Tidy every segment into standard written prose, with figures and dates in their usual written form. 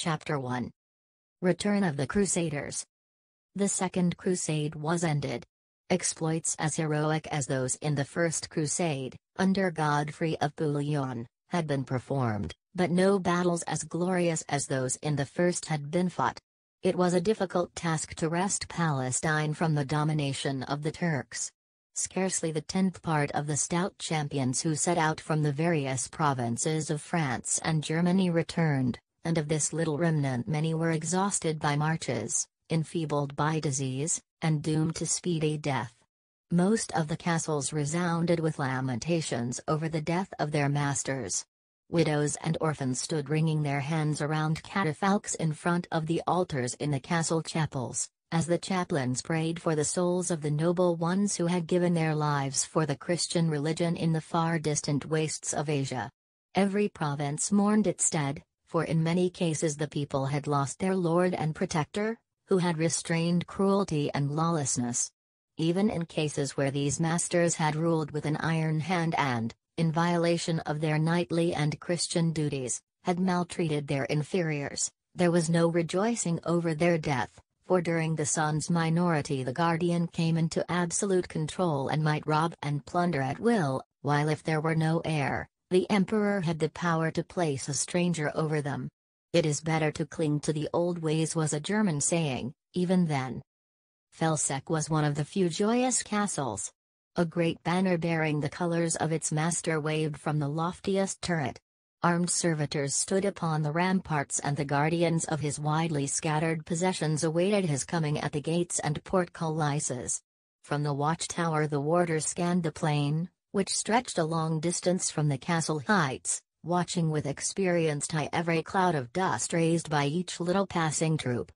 Chapter 1. Return of the Crusaders. The Second Crusade was ended. Exploits as heroic as those in the First Crusade, under Godfrey of Bouillon, had been performed, but no battles as glorious as those in the first had been fought. It was a difficult task to wrest Palestine from the domination of the Turks. Scarcely the 10th part of the stout champions who set out from the various provinces of France and Germany returned, and of this little remnant many were exhausted by marches, enfeebled by disease, and doomed to speedy death. Most of the castles resounded with lamentations over the death of their masters. Widows and orphans stood wringing their hands around catafalques in front of the altars in the castle chapels, as the chaplains prayed for the souls of the noble ones who had given their lives for the Christian religion in the far distant wastes of Asia. Every province mourned its dead, for in many cases the people had lost their lord and protector, who had restrained cruelty and lawlessness. Even in cases where these masters had ruled with an iron hand and, in violation of their knightly and Christian duties, had maltreated their inferiors, there was no rejoicing over their death, for during the son's minority the guardian came into absolute control and might rob and plunder at will, while if there were no heir, the emperor had the power to place a stranger over them. "It is better to cling to the old ways" was a German saying, even then. Felseck was one of the few joyous castles. A great banner bearing the colors of its master waved from the loftiest turret. Armed servitors stood upon the ramparts and the guardians of his widely scattered possessions awaited his coming at the gates and portcullises. From the watchtower the warders scanned the plain, which stretched a long distance from the castle heights, watching with experienced eye every cloud of dust raised by each little passing troop.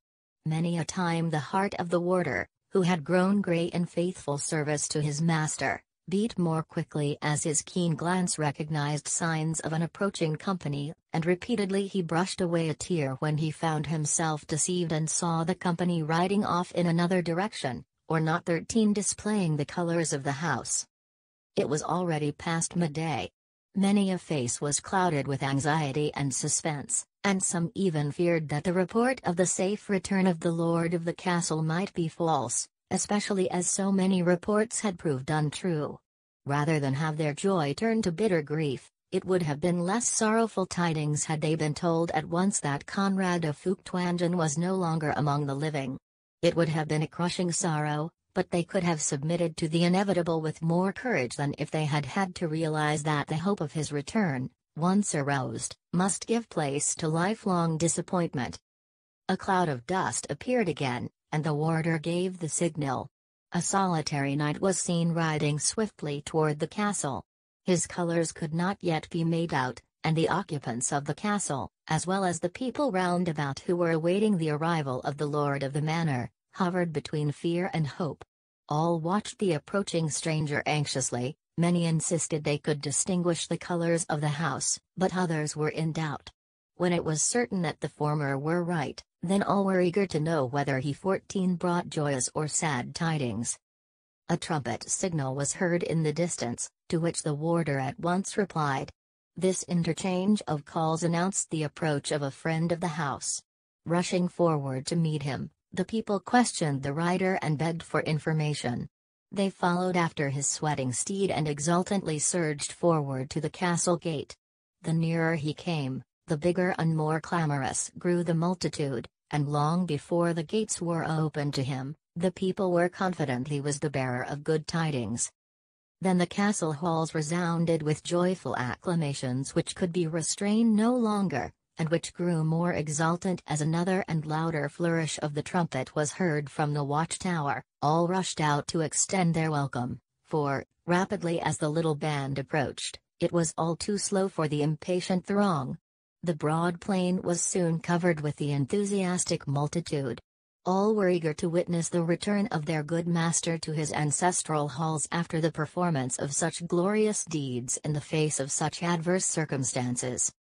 Many a time the heart of the warder, who had grown grey in faithful service to his master, beat more quickly as his keen glance recognized signs of an approaching company, and repeatedly he brushed away a tear when he found himself deceived and saw the company riding off in another direction, or not 13 displaying the colors of the house. It was already past midday. Many a face was clouded with anxiety and suspense, and some even feared that the report of the safe return of the lord of the castle might be false, especially as so many reports had proved untrue. Rather than have their joy turn to bitter grief, it would have been less sorrowful tidings had they been told at once that Conrad of Feuchtwangen was no longer among the living. It would have been a crushing sorrow, but they could have submitted to the inevitable with more courage than if they had had to realize that the hope of his return, once aroused, must give place to lifelong disappointment. A cloud of dust appeared again, and the warder gave the signal. A solitary knight was seen riding swiftly toward the castle. His colors could not yet be made out, and the occupants of the castle, as well as the people round about who were awaiting the arrival of the lord of the manor, hovered between fear and hope. All watched the approaching stranger anxiously. Many insisted they could distinguish the colors of the house, but others were in doubt. When it was certain that the former were right, then all were eager to know whether he 14 brought joyous or sad tidings. A trumpet signal was heard in the distance, to which the warder at once replied. This interchange of calls announced the approach of a friend of the house. Rushing forward to meet him, the people questioned the rider and begged for information. They followed after his sweating steed and exultantly surged forward to the castle gate. The nearer he came, the bigger and more clamorous grew the multitude, and long before the gates were opened to him, the people were confident he was the bearer of good tidings. Then the castle halls resounded with joyful acclamations which could be restrained no longer, and which grew more exultant as another and louder flourish of the trumpet was heard from the watchtower. All rushed out to extend their welcome, for, rapidly as the little band approached, it was all too slow for the impatient throng. The broad plain was soon covered with the enthusiastic multitude. All were eager to witness the return of their good master to his ancestral halls after the performance of such glorious deeds in the face of such adverse circumstances.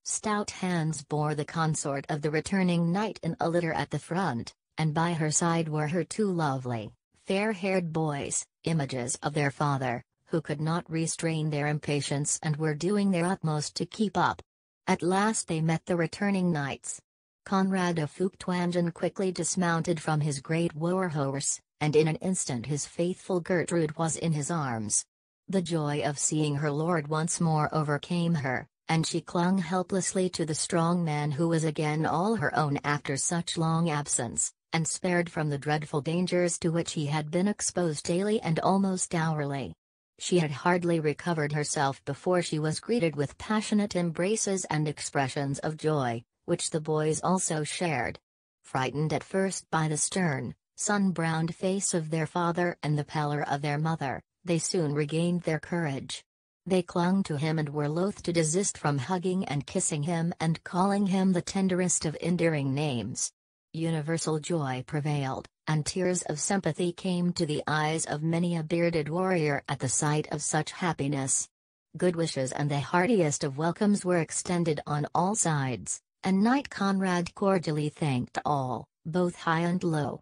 Stout hands bore the consort of the returning knight in a litter at the front, and by her side were her 2 lovely, fair-haired boys, images of their father, who could not restrain their impatience and were doing their utmost to keep up. At last they met the returning knights. Conrad of Feuchtwangen quickly dismounted from his great war-horse, and in an instant his faithful Gertrude was in his arms. The joy of seeing her lord once more overcame her, and she clung helplessly to the strong man who was again all her own after such long absence, and spared from the dreadful dangers to which he had been exposed daily and almost hourly. She had hardly recovered herself before she was greeted with passionate embraces and expressions of joy, which the boys also shared. Frightened at first by the stern, sun-browned face of their father and the pallor of their mother, they soon regained their courage. They clung to him and were loath to desist from hugging and kissing him and calling him the tenderest of endearing names. Universal joy prevailed, and tears of sympathy came to the eyes of many a bearded warrior at the sight of such happiness. Good wishes and the heartiest of welcomes were extended on all sides, and Knight Conrad cordially thanked all, both high and low.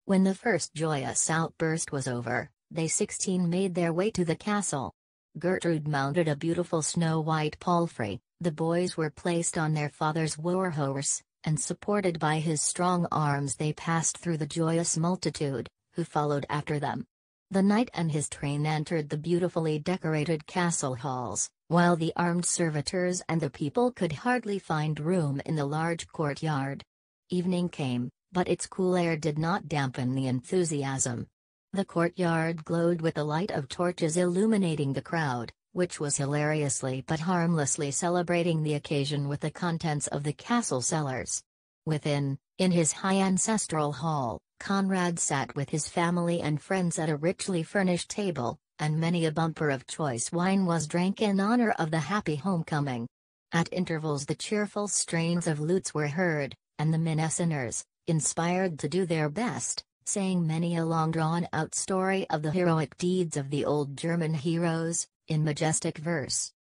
When the first joyous outburst was over, they 16 made their way to the castle. Gertrude mounted a beautiful snow-white palfrey, the boys were placed on their father's war-horse, and supported by his strong arms they passed through the joyous multitude, who followed after them. The knight and his train entered the beautifully decorated castle halls, while the armed servitors and the people could hardly find room in the large courtyard. Evening came, but its cool air did not dampen the enthusiasm. The courtyard glowed with the light of torches illuminating the crowd, which was hilariously but harmlessly celebrating the occasion with the contents of the castle cellars. Within, in his high ancestral hall, Conrad sat with his family and friends at a richly furnished table, and many a bumper of choice wine was drank in honor of the happy homecoming. At intervals the cheerful strains of lutes were heard, and the Minneseners, inspired to do their best, sang many a long-drawn-out story of the heroic deeds of the old German heroes, in majestic verse.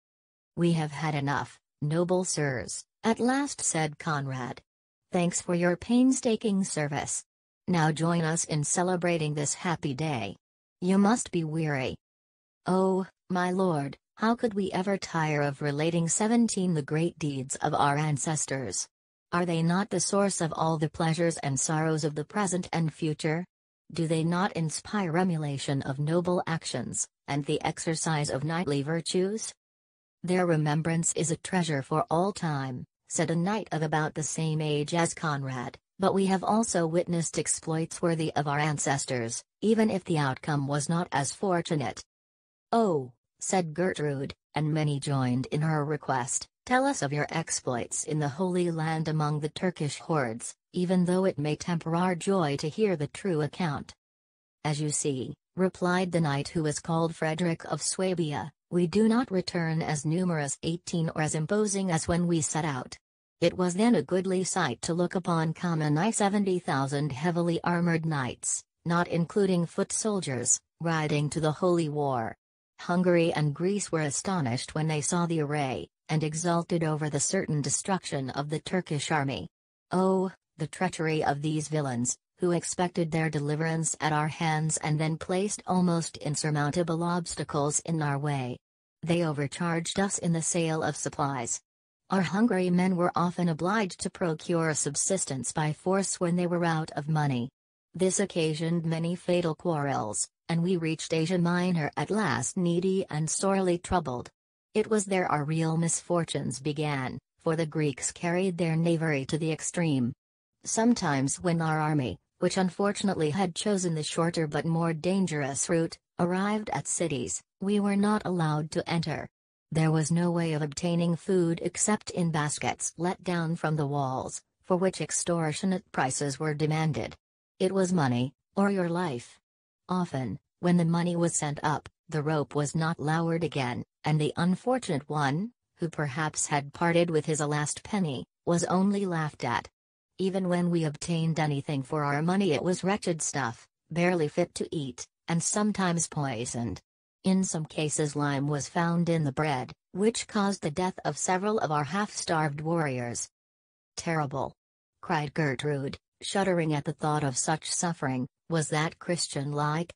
"We have had enough, noble sirs," at last said Conrad. "Thanks for your painstaking service. Now join us in celebrating this happy day. You must be weary." "Oh, my lord, how could we ever tire of relating 17 the great deeds of our ancestors? Are they not the source of all the pleasures and sorrows of the present and future? Do they not inspire emulation of noble actions, and the exercise of knightly virtues? Their remembrance is a treasure for all time," said a knight of about the same age as Conrad, "but we have also witnessed exploits worthy of our ancestors, even if the outcome was not as fortunate." "Oh," said Gertrude, and many joined in her request, "tell us of your exploits in the Holy Land among the Turkish hordes, even though it may temper our joy to hear the true account." "As you see," replied the knight who was called Frederick of Swabia, "we do not return as numerous 18 or as imposing as when we set out. It was then a goodly sight to look upon nigh 70,000 heavily armored knights, not including foot soldiers, riding to the holy war. Hungary and Greece were astonished when they saw the array, and exulted over the certain destruction of the Turkish army. Oh, the treachery of these villains, who expected their deliverance at our hands and then placed almost insurmountable obstacles in our way. They overcharged us in the sale of supplies. Our hungry men were often obliged to procure subsistence by force when they were out of money. This occasioned many fatal quarrels, and we reached Asia Minor at last needy and sorely troubled. It was there our real misfortunes began, for the Greeks carried their knavery to the extreme. Sometimes when our army, which unfortunately had chosen the shorter but more dangerous route, arrived at cities, we were not allowed to enter. There was no way of obtaining food except in baskets let down from the walls, for which extortionate prices were demanded. It was money, or your life. Often, when the money was sent up, the rope was not lowered again, and the unfortunate one, who perhaps had parted with his last penny, was only laughed at. Even when we obtained anything for our money it was wretched stuff, barely fit to eat, and sometimes poisoned. In some cases lime was found in the bread, which caused the death of several of our half-starved warriors. "Terrible!" cried Gertrude, shuddering at the thought of such suffering. "Was that Christian-like?"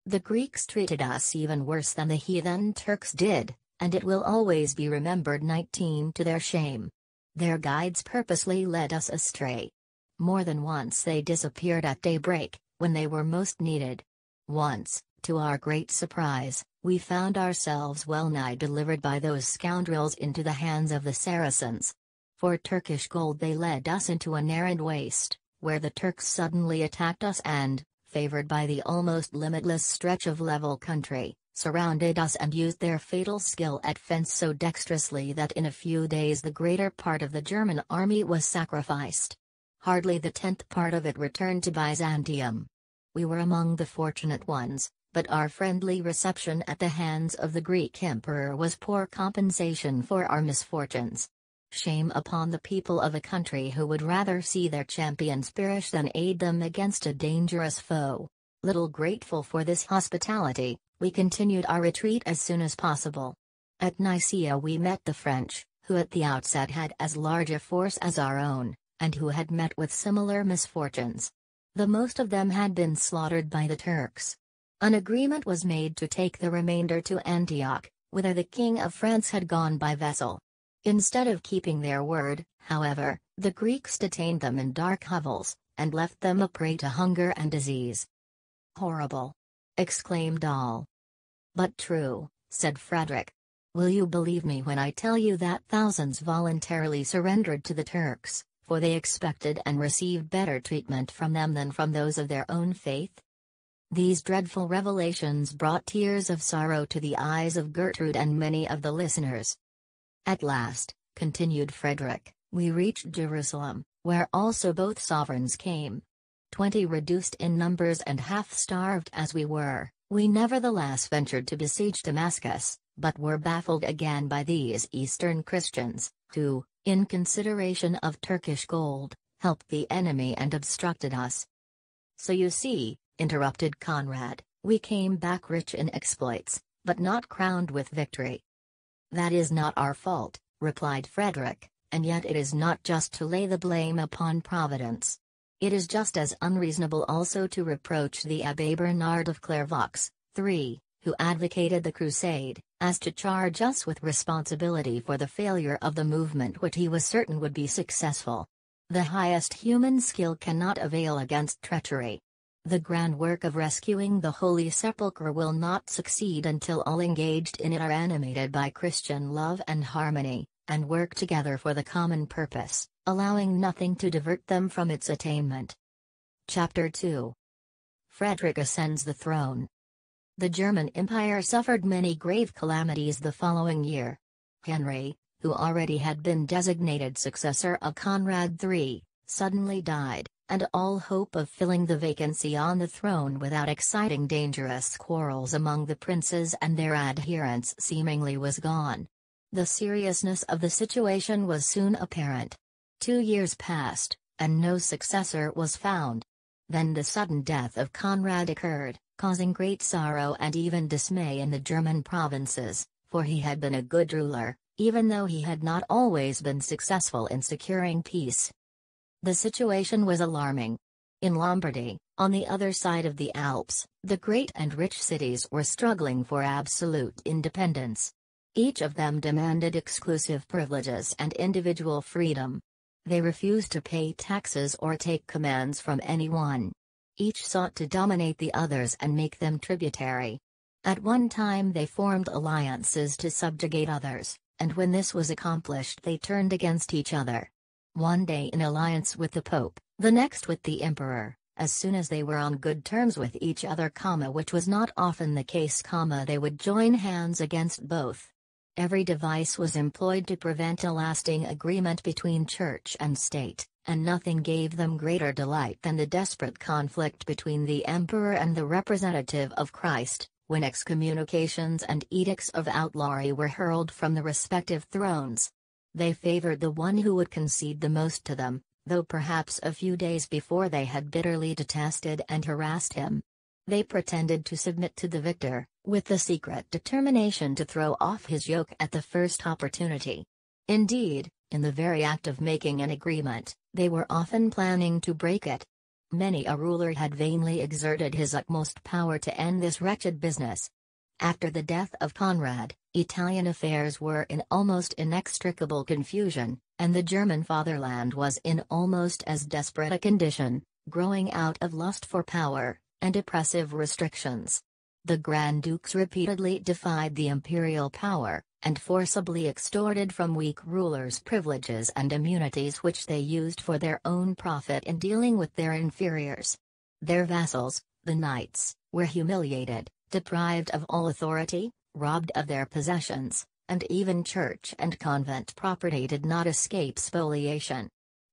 "The Greeks treated us even worse than the heathen Turks did, and it will always be remembered 19 to their shame. Their guides purposely led us astray. More than once they disappeared at daybreak, when they were most needed. Once, to our great surprise, we found ourselves well-nigh delivered by those scoundrels into the hands of the Saracens. For Turkish gold they led us into an arid waste, where the Turks suddenly attacked us and, favored by the almost limitless stretch of level country, surrounded us and used their fatal skill at fence so dexterously that in a few days the greater part of the German army was sacrificed. Hardly the 10th part of it returned to Byzantium. We were among the fortunate ones, but our friendly reception at the hands of the Greek emperor was poor compensation for our misfortunes. Shame upon the people of a country who would rather see their champions perish than aid them against a dangerous foe. Little grateful for this hospitality, we continued our retreat as soon as possible. At Nicaea we met the French, who at the outset had as large a force as our own, and who had met with similar misfortunes. The most of them had been slaughtered by the Turks. An agreement was made to take the remainder to Antioch, whither the King of France had gone by vessel. Instead of keeping their word, however, the Greeks detained them in dark hovels, and left them a prey to hunger and disease. "Horrible!" exclaimed all. "But true," said Frederick. "Will you believe me when I tell you that thousands voluntarily surrendered to the Turks, for they expected and received better treatment from them than from those of their own faith?" These dreadful revelations brought tears of sorrow to the eyes of Gertrude and many of the listeners. "At last," continued Frederick, "we reached Jerusalem, where also both sovereigns came. 20 reduced in numbers and half-starved as we were, we nevertheless ventured to besiege Damascus, but were baffled again by these Eastern Christians, who, in consideration of Turkish gold, helped the enemy and obstructed us." "So you see," interrupted Conrad, "we came back rich in exploits, but not crowned with victory." "That is not our fault," replied Frederick, "and yet it is not just to lay the blame upon Providence. It is just as unreasonable also to reproach the Abbé Bernard of Clairvaux, who advocated the crusade, as to charge us with responsibility for the failure of the movement which he was certain would be successful. The highest human skill cannot avail against treachery. The grand work of rescuing the Holy Sepulchre will not succeed until all engaged in it are animated by Christian love and harmony, and work together for the common purpose, allowing nothing to divert them from its attainment." Chapter II. Frederick ascends the throne. The German Empire suffered many grave calamities the following year. Henry, who already had been designated successor of Conrad III, suddenly died, and all hope of filling the vacancy on the throne without exciting dangerous quarrels among the princes and their adherents seemingly was gone. The seriousness of the situation was soon apparent. 2 years passed, and no successor was found. Then the sudden death of Conrad occurred, causing great sorrow and even dismay in the German provinces, for he had been a good ruler, even though he had not always been successful in securing peace. The situation was alarming. In Lombardy, on the other side of the Alps, the great and rich cities were struggling for absolute independence. Each of them demanded exclusive privileges and individual freedom. They refused to pay taxes or take commands from anyone. Each sought to dominate the others and make them tributary. At one time they formed alliances to subjugate others, and when this was accomplished they turned against each other. One day in alliance with the Pope, the next with the Emperor. As soon as they were on good terms with each other, which was not often the case, they would join hands against both. Every device was employed to prevent a lasting agreement between church and state, and nothing gave them greater delight than the desperate conflict between the Emperor and the representative of Christ, when excommunications and edicts of outlawry were hurled from the respective thrones. They favored the one who would concede the most to them, though perhaps a few days before they had bitterly detested and harassed him. They pretended to submit to the victor, with the secret determination to throw off his yoke at the first opportunity. Indeed, in the very act of making an agreement, they were often planning to break it. Many a ruler had vainly exerted his utmost power to end this wretched business. After the death of Conrad, Italian affairs were in almost inextricable confusion, and the German fatherland was in almost as desperate a condition, growing out of lust for power and oppressive restrictions. The Grand Dukes repeatedly defied the imperial power, and forcibly extorted from weak rulers privileges and immunities which they used for their own profit in dealing with their inferiors. Their vassals, the knights, were humiliated, deprived of all authority, robbed of their possessions, and even church and convent property did not escape spoliation.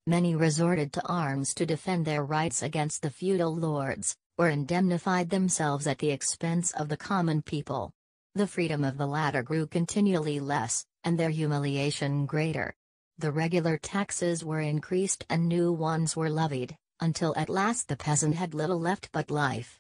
Many resorted to arms to defend their rights against the feudal lords, or indemnified themselves at the expense of the common people. The freedom of the latter grew continually less, and their humiliation greater. The regular taxes were increased and new ones were levied, until at last the peasant had little left but life.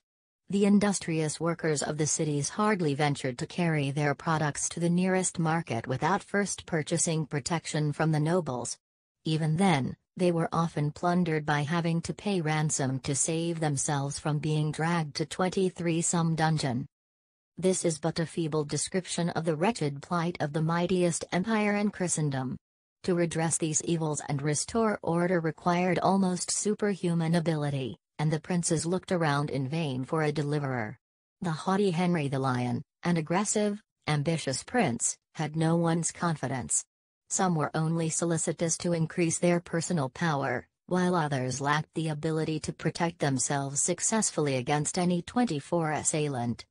The industrious workers of the cities hardly ventured to carry their products to the nearest market without first purchasing protection from the nobles. Even then, they were often plundered by having to pay ransom to save themselves from being dragged to 23-some dungeon. This is but a feeble description of the wretched plight of the mightiest empire in Christendom. To redress these evils and restore order required almost superhuman ability, and the princes looked around in vain for a deliverer. The haughty Henry the Lion, an aggressive, ambitious prince, had no one's confidence. Some were only solicitous to increase their personal power, while others lacked the ability to protect themselves successfully against any 24 assailant.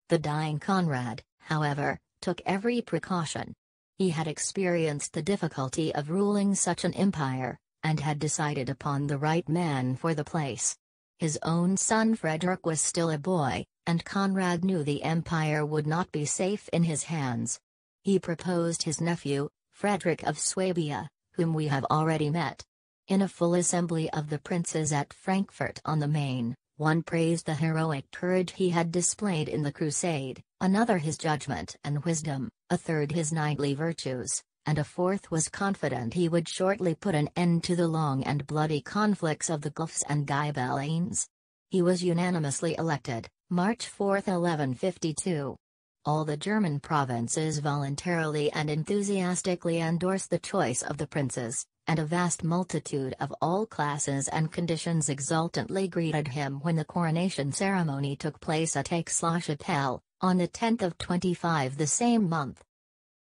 The dying Conrad, however, took every precaution. He had experienced the difficulty of ruling such an empire, and had decided upon the right man for the place. His own son Frederick was still a boy, and Conrad knew the empire would not be safe in his hands. He proposed his nephew, Frederick of Swabia, whom we have already met. In a full assembly of the princes at Frankfurt on the Main, one praised the heroic courage he had displayed in the crusade, another his judgment and wisdom, a third his knightly virtues, and a fourth was confident he would shortly put an end to the long and bloody conflicts of the Guelphs and Ghibellines. He was unanimously elected, March 4, 1152. All the German provinces voluntarily and enthusiastically endorsed the choice of the princes, and a vast multitude of all classes and conditions exultantly greeted him when the coronation ceremony took place at Aix-la-Chapelle, on the 10th of 25 the same month.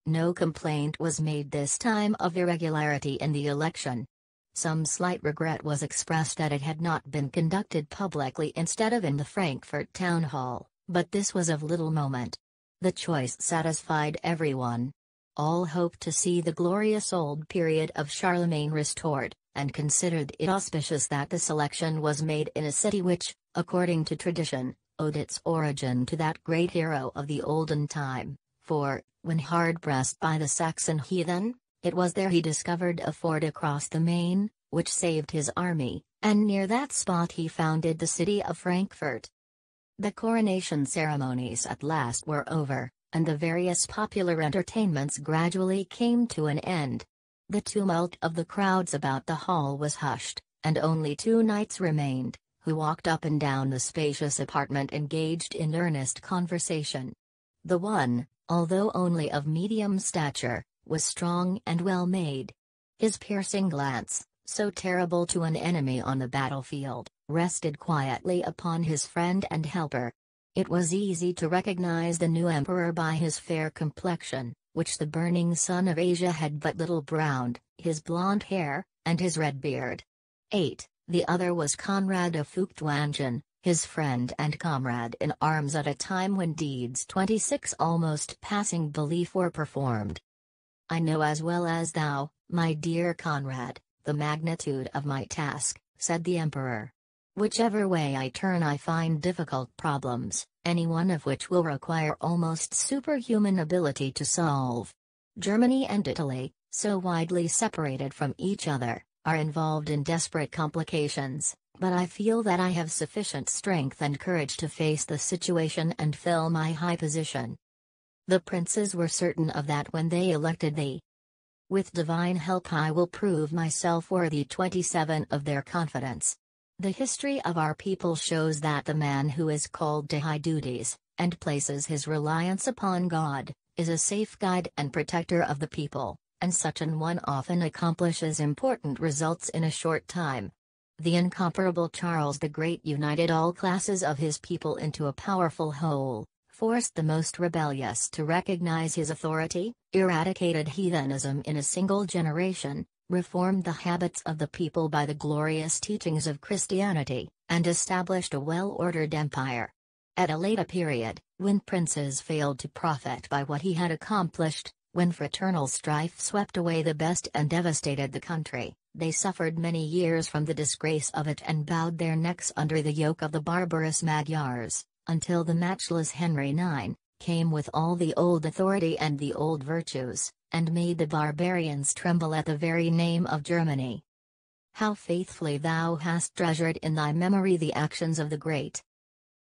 No complaint was made this time of irregularity in the election. Some slight regret was expressed that it had not been conducted publicly instead of in the Frankfurt town hall, but this was of little moment. The choice satisfied everyone. All hoped to see the glorious old period of Charlemagne restored, and considered it auspicious that the selection was made in a city which, according to tradition, owed its origin to that great hero of the olden time, for, when hard-pressed by the Saxon heathen, it was there he discovered a ford across the Main, which saved his army, and near that spot he founded the city of Frankfurt. The coronation ceremonies at last were over, and the various popular entertainments gradually came to an end. The tumult of the crowds about the hall was hushed, and only two knights remained, who walked up and down the spacious apartment engaged in earnest conversation. The one, although only of medium stature, was strong and well made. His piercing glance, so terrible to an enemy on the battlefield, rested quietly upon his friend and helper. It was easy to recognize the new emperor by his fair complexion, which the burning sun of Asia had but little browned, his blonde hair, and his red beard. 8. The other was Conrad of Feuchtwangen, his friend and comrade in arms at a time when deeds 26 almost passing belief were performed. I know as well as thou, my dear Conrad, the magnitude of my task, said the emperor. Whichever way I turn I find difficult problems, any one of which will require almost superhuman ability to solve. Germany and Italy, so widely separated from each other, are involved in desperate complications, but I feel that I have sufficient strength and courage to face the situation and fill my high position. The princes were certain of that when they elected thee. With divine help I will prove myself worthy 27 of their confidence. The history of our people shows that the man who is called to high duties, and places his reliance upon God, is a safe guide and protector of the people, and such an one often accomplishes important results in a short time. The incomparable Charles the Great united all classes of his people into a powerful whole, forced the most rebellious to recognize his authority, eradicated heathenism in a single generation, reformed the habits of the people by the glorious teachings of Christianity, and established a well-ordered empire. At a later period, when princes failed to profit by what he had accomplished, when fraternal strife swept away the best and devastated the country, they suffered many years from the disgrace of it and bowed their necks under the yoke of the barbarous Magyars, until the matchless Henry IX came with all the old authority and the old virtues, and made the barbarians tremble at the very name of Germany. How faithfully thou hast treasured in thy memory the actions of the great.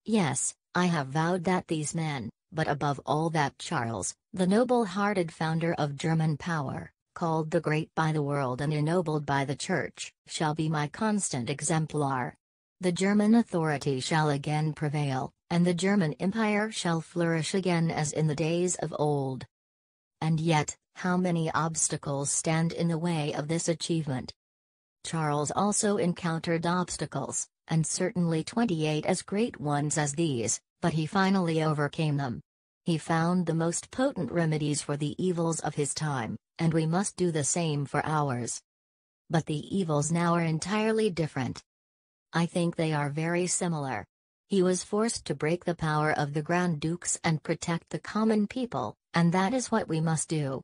Yes, I have vowed that these men, but above all that Charles, the noble-hearted founder of German power, called the great by the world and ennobled by the Church, shall be my constant exemplar. The German authority shall again prevail, and the German Empire shall flourish again as in the days of old. And yet, how many obstacles stand in the way of this achievement? Charles also encountered obstacles, and certainly 28 as great ones as these, but he finally overcame them. He found the most potent remedies for the evils of his time, and we must do the same for ours. But the evils now are entirely different. I think they are very similar. He was forced to break the power of the Grand Dukes and protect the common people, and that is what we must do.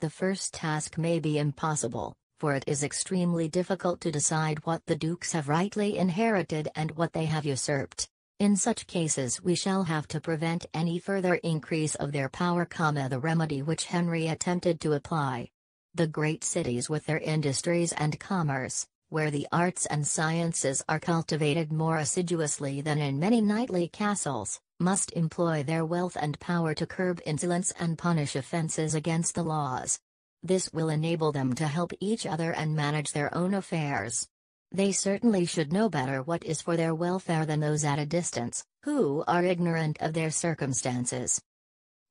The first task may be impossible, for it is extremely difficult to decide what the dukes have rightly inherited and what they have usurped. In such cases we shall have to prevent any further increase of their power, the remedy which Henry attempted to apply. The great cities with their industries and commerce, where the arts and sciences are cultivated more assiduously than in many knightly castles, must employ their wealth and power to curb insolence and punish offences against the laws. This will enable them to help each other and manage their own affairs. They certainly should know better what is for their welfare than those at a distance, who are ignorant of their circumstances.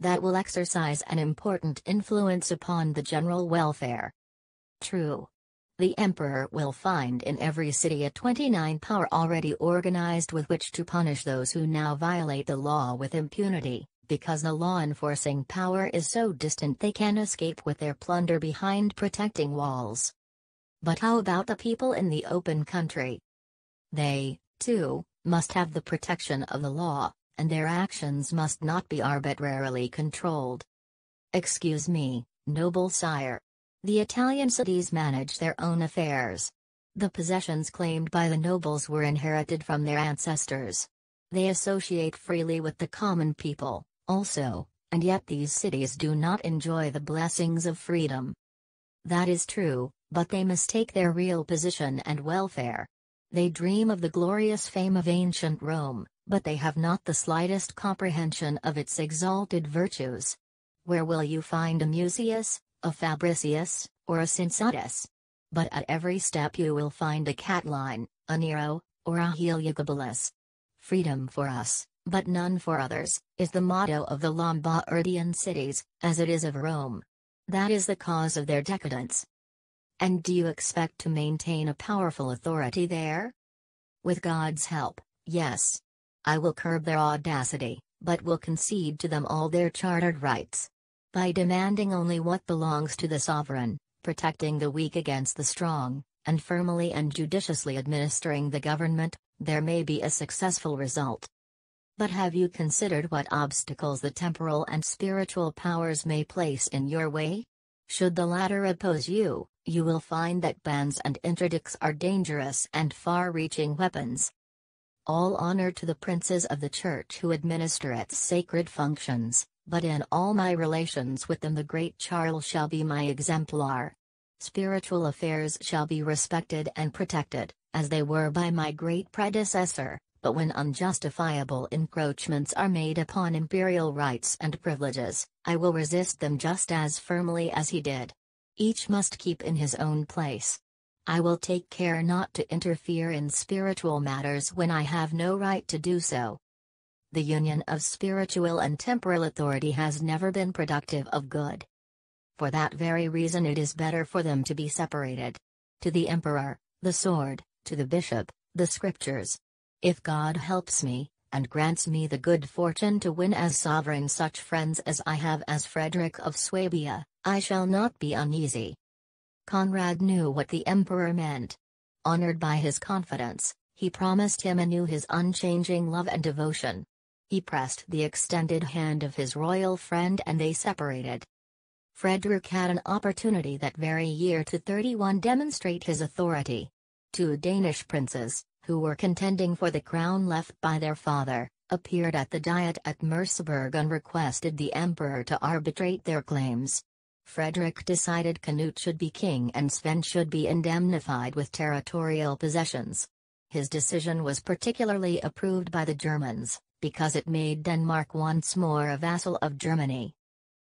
That will exercise an important influence upon the general welfare. True. The emperor will find in every city a 29 power already organized with which to punish those who now violate the law with impunity, because the law-enforcing power is so distant they can escape with their plunder behind protecting walls. But how about the people in the open country? They, too, must have the protection of the law, and their actions must not be arbitrarily controlled. Excuse me, noble sire. The Italian cities manage their own affairs. The possessions claimed by the nobles were inherited from their ancestors. They associate freely with the common people, also, and yet these cities do not enjoy the blessings of freedom. That is true, but they mistake their real position and welfare. They dream of the glorious fame of ancient Rome, but they have not the slightest comprehension of its exalted virtues. Where will you find a Mucius, a Fabricius, or a Cincinnatus? But at every step you will find a Catiline, a Nero, or a Heliogabalus. Freedom for us, but none for others, is the motto of the Lombardian cities, as it is of Rome. That is the cause of their decadence. And do you expect to maintain a powerful authority there? With God's help, yes. I will curb their audacity, but will concede to them all their chartered rights. By demanding only what belongs to the sovereign, protecting the weak against the strong, and firmly and judiciously administering the government, there may be a successful result. But have you considered what obstacles the temporal and spiritual powers may place in your way? Should the latter oppose you, you will find that bans and interdicts are dangerous and far-reaching weapons. All honor to the princes of the Church who administer its sacred functions, but in all my relations with them the great Charles shall be my exemplar. Spiritual affairs shall be respected and protected, as they were by my great predecessor, but when unjustifiable encroachments are made upon imperial rights and privileges, I will resist them just as firmly as he did. Each must keep in his own place. I will take care not to interfere in spiritual matters when I have no right to do so. The union of spiritual and temporal authority has never been productive of good. For that very reason it is better for them to be separated. To the emperor, the sword; to the bishop, the scriptures. If God helps me, and grants me the good fortune to win as sovereign such friends as I have as Frederick of Swabia, I shall not be uneasy." Conrad knew what the emperor meant. Honored by his confidence, he promised him anew his unchanging love and devotion. He pressed the extended hand of his royal friend and they separated. Frederick had an opportunity that very year to 31 demonstrate his authority. 2 Danish princes, who were contending for the crown left by their father, appeared at the Diet at Merseburg and requested the emperor to arbitrate their claims. Frederick decided Canute should be king and Sven should be indemnified with territorial possessions. His decision was particularly approved by the Germans, because it made Denmark once more a vassal of Germany.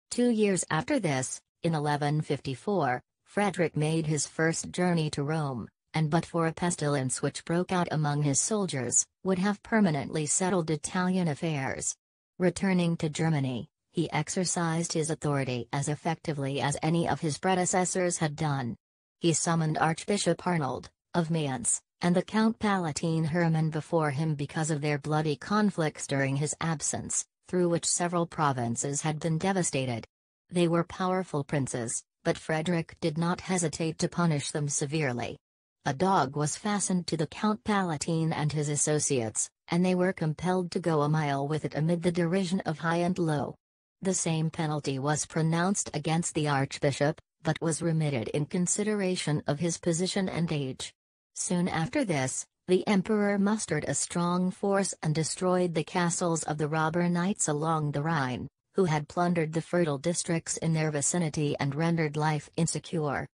2 years after this, in 1154, Frederick made his first journey to Rome, and but for a pestilence which broke out among his soldiers, would have permanently settled Italian affairs. Returning to Germany, he exercised his authority as effectively as any of his predecessors had done. He summoned Archbishop Arnold, of Mayence, and the Count Palatine Hermann before him because of their bloody conflicts during his absence, through which several provinces had been devastated. They were powerful princes, but Frederick did not hesitate to punish them severely. A dog was fastened to the Count Palatine and his associates, and they were compelled to go a mile with it amid the derision of high and low. The same penalty was pronounced against the archbishop, but was remitted in consideration of his position and age. Soon after this, the emperor mustered a strong force and destroyed the castles of the robber knights along the Rhine, who had plundered the fertile districts in their vicinity and rendered life insecure.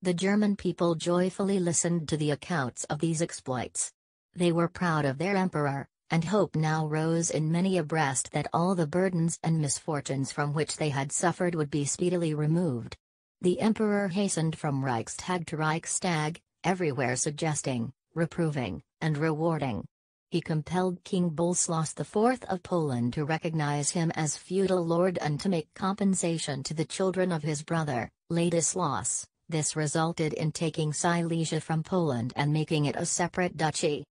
The German people joyfully listened to the accounts of these exploits. They were proud of their emperor, and hope now rose in many a breast that all the burdens and misfortunes from which they had suffered would be speedily removed. The emperor hastened from Reichstag to Reichstag, everywhere suggesting, reproving, and rewarding. He compelled King Boleslaus IV of Poland to recognize him as feudal lord and to make compensation to the children of his brother, Ladislaus. This resulted in taking Silesia from Poland and making it a separate duchy.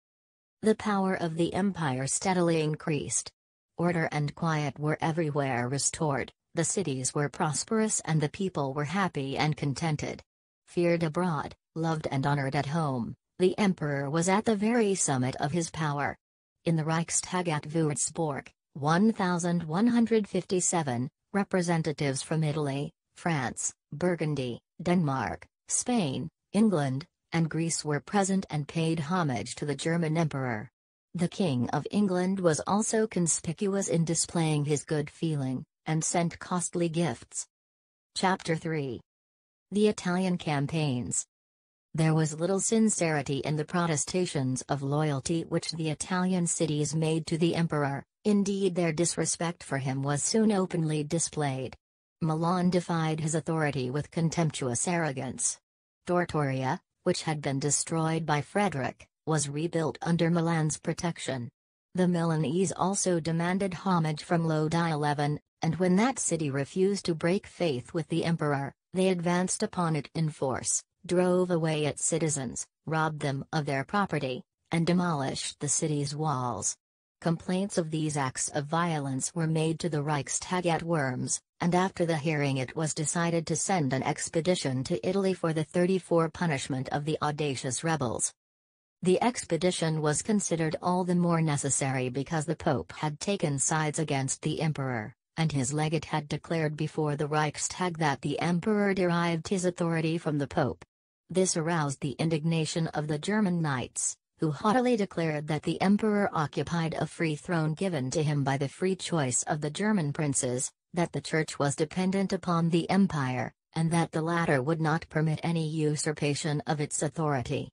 The power of the empire steadily increased. Order and quiet were everywhere restored, the cities were prosperous and the people were happy and contented. Feared abroad, loved and honored at home, the emperor was at the very summit of his power. In the Reichstag at Würzburg, 1157, representatives from Italy, France, Burgundy, Denmark, Spain, England, and Greece were present and paid homage to the German emperor. The King of England was also conspicuous in displaying his good feeling, and sent costly gifts. Chapter 3. The Italian Campaigns. There was little sincerity in the protestations of loyalty which the Italian cities made to the emperor, indeed their disrespect for him was soon openly displayed. Milan defied his authority with contemptuous arrogance. Tortoria, which had been destroyed by Frederick, was rebuilt under Milan's protection. The Milanese also demanded homage from Lodi XI, and when that city refused to break faith with the emperor, they advanced upon it in force, drove away its citizens, robbed them of their property, and demolished the city's walls. Complaints of these acts of violence were made to the Reichstag at Worms, and after the hearing it was decided to send an expedition to Italy for the 34 punishment of the audacious rebels. The expedition was considered all the more necessary because the Pope had taken sides against the emperor, and his legate had declared before the Reichstag that the emperor derived his authority from the Pope. This aroused the indignation of the German knights, who haughtily declared that the emperor occupied a free throne given to him by the free choice of the German princes, that the church was dependent upon the empire, and that the latter would not permit any usurpation of its authority.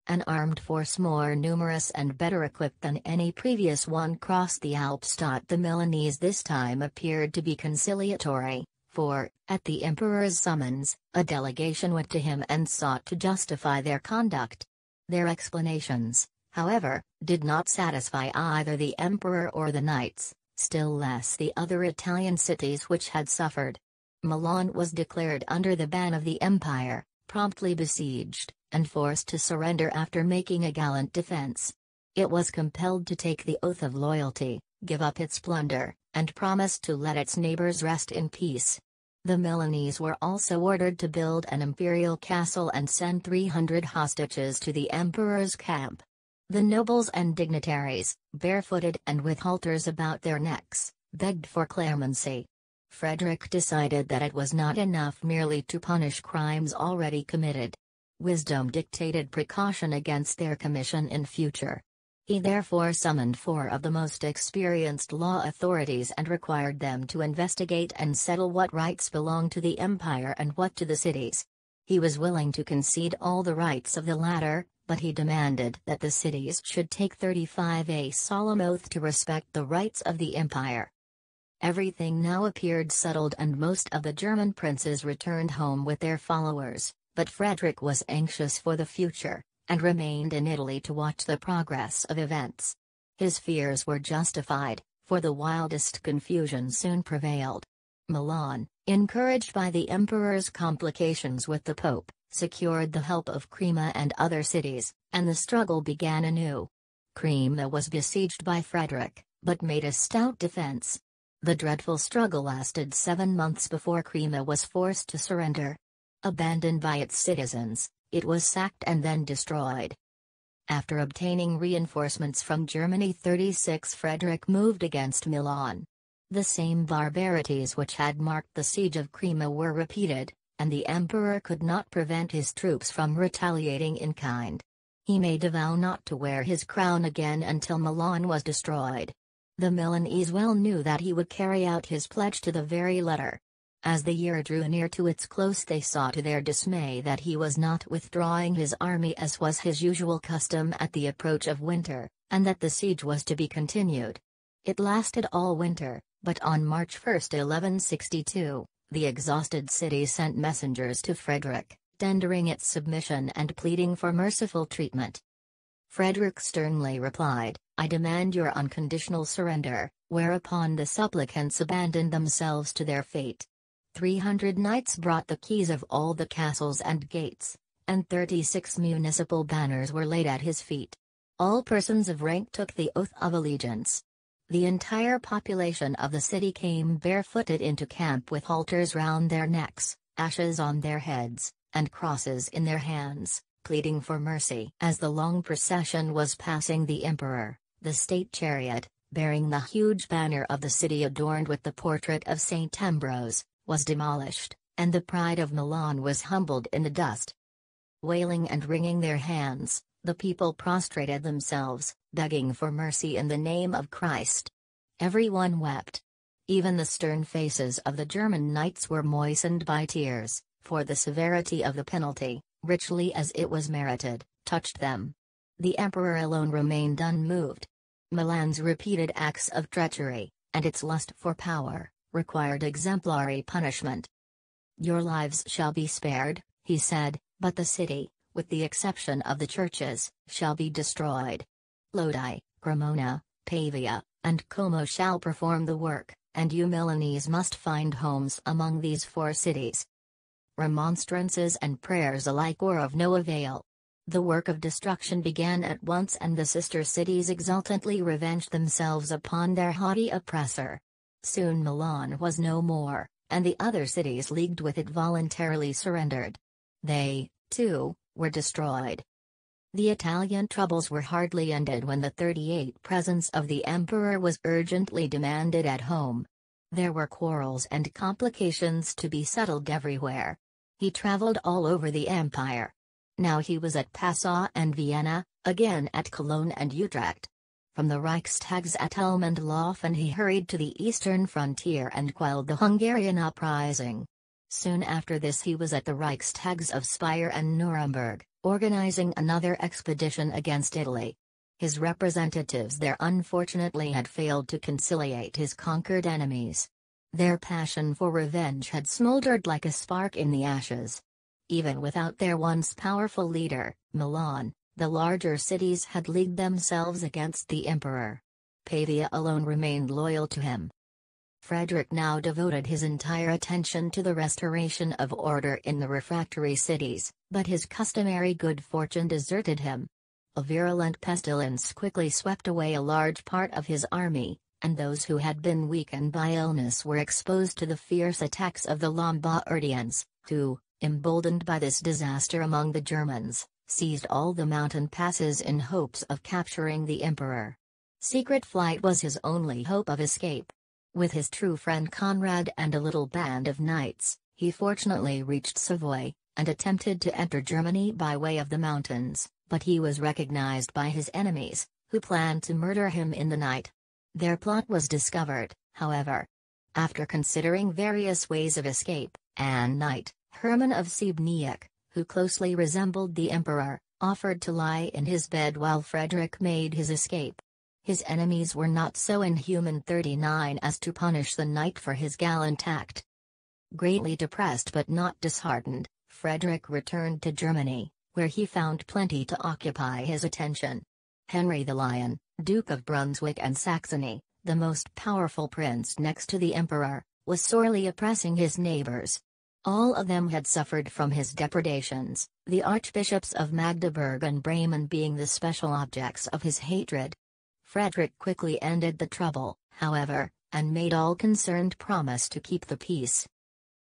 An armed force more numerous and better equipped than any previous one crossed the Alps. The Milanese this time appeared to be conciliatory, for, at the emperor's summons, a delegation went to him and sought to justify their conduct. Their explanations, however, did not satisfy either the emperor or the knights, still less the other Italian cities which had suffered. Milan was declared under the ban of the empire, promptly besieged, and forced to surrender after making a gallant defense. It was compelled to take the oath of loyalty, give up its plunder, and promise to let its neighbors rest in peace. The Milanese were also ordered to build an imperial castle and send 300 hostages to the emperor's camp. The nobles and dignitaries, barefooted and with halters about their necks, begged for clemency. Frederick decided that it was not enough merely to punish crimes already committed. Wisdom dictated precaution against their commission in future. He therefore summoned 4 of the most experienced law authorities and required them to investigate and settle what rights belonged to the empire and what to the cities. He was willing to concede all the rights of the latter, but he demanded that the cities should take 35 a solemn oath to respect the rights of the empire. Everything now appeared settled and most of the German princes returned home with their followers, but Frederick was anxious for the future, and remained in Italy to watch the progress of events. His fears were justified, for the wildest confusion soon prevailed. Milan, encouraged by the emperor's complications with the pope, secured the help of Crema and other cities, and the struggle began anew. Crema was besieged by Frederick, but made a stout defense. The dreadful struggle lasted 7 months before Crema was forced to surrender. Abandoned by its citizens, it was sacked and then destroyed. After obtaining reinforcements from Germany 36, Frederick moved against Milan. The same barbarities which had marked the siege of Crema were repeated, and the emperor could not prevent his troops from retaliating in kind. He made a vow not to wear his crown again until Milan was destroyed. The Milanese well knew that he would carry out his pledge to the very letter. As the year drew near to its close, they saw to their dismay that he was not withdrawing his army as was his usual custom at the approach of winter, and that the siege was to be continued. It lasted all winter, but on March 1, 1162, the exhausted city sent messengers to Frederick, tendering its submission and pleading for merciful treatment. Frederick sternly replied, "I demand your unconditional surrender," whereupon the supplicants abandoned themselves to their fate. 300 knights brought the keys of all the castles and gates, and 36 municipal banners were laid at his feet. All persons of rank took the oath of allegiance. The entire population of the city came barefooted into camp with halters round their necks, ashes on their heads, and crosses in their hands, pleading for mercy. As the long procession was passing the emperor, the state chariot, bearing the huge banner of the city adorned with the portrait of Saint Ambrose, was demolished, and the pride of Milan was humbled in the dust. Wailing and wringing their hands, the people prostrated themselves, begging for mercy in the name of Christ. Everyone wept. Even the stern faces of the German knights were moistened by tears, for the severity of the penalty, richly as it was merited, touched them. The emperor alone remained unmoved. Milan's repeated acts of treachery, and its lust for power, required exemplary punishment. "Your lives shall be spared," he said, "but the city, with the exception of the churches, shall be destroyed. Lodi, Cremona, Pavia, and Como shall perform the work, and you Milanese must find homes among these 4 cities." Remonstrances and prayers alike were of no avail. The work of destruction began at once, and the sister cities exultantly revenged themselves upon their haughty oppressor. Soon Milan was no more, and the other cities leagued with it voluntarily surrendered. They, too, were destroyed. The Italian troubles were hardly ended when the 38 presence of the emperor was urgently demanded at home. There were quarrels and complications to be settled everywhere. He traveled all over the empire. Now he was at Passau and Vienna, again at Cologne and Utrecht. From the Reichstags at Ulm and Laufen he hurried to the eastern frontier and quelled the Hungarian uprising. Soon after this he was at the Reichstags of Speyer and Nuremberg, organizing another expedition against Italy. His representatives there unfortunately had failed to conciliate his conquered enemies. Their passion for revenge had smoldered like a spark in the ashes. Even without their once powerful leader, Milan, the larger cities had leagued themselves against the emperor. Pavia alone remained loyal to him. Frederick now devoted his entire attention to the restoration of order in the refractory cities, but his customary good fortune deserted him. A virulent pestilence quickly swept away a large part of his army, and those who had been weakened by illness were exposed to the fierce attacks of the Lombardians, who, emboldened by this disaster among the Germans, seized all the mountain passes in hopes of capturing the emperor. Secret flight was his only hope of escape. With his true friend Conrad and a little band of knights, he fortunately reached Savoy, and attempted to enter Germany by way of the mountains, but he was recognized by his enemies, who planned to murder him in the night. Their plot was discovered, however. After considering various ways of escape, an knight, Hermann of Siebniek, who closely resembled the emperor, offered to lie in his bed while Frederick made his escape. His enemies were not so inhuman 39 as to punish the knight for his gallant act. Greatly depressed but not disheartened, Frederick returned to Germany, where he found plenty to occupy his attention. Henry the Lion, Duke of Brunswick and Saxony, the most powerful prince next to the emperor, was sorely oppressing his neighbors. All of them had suffered from his depredations, the archbishops of Magdeburg and Bremen being the special objects of his hatred. Frederick quickly ended the trouble, however, and made all concerned promise to keep the peace.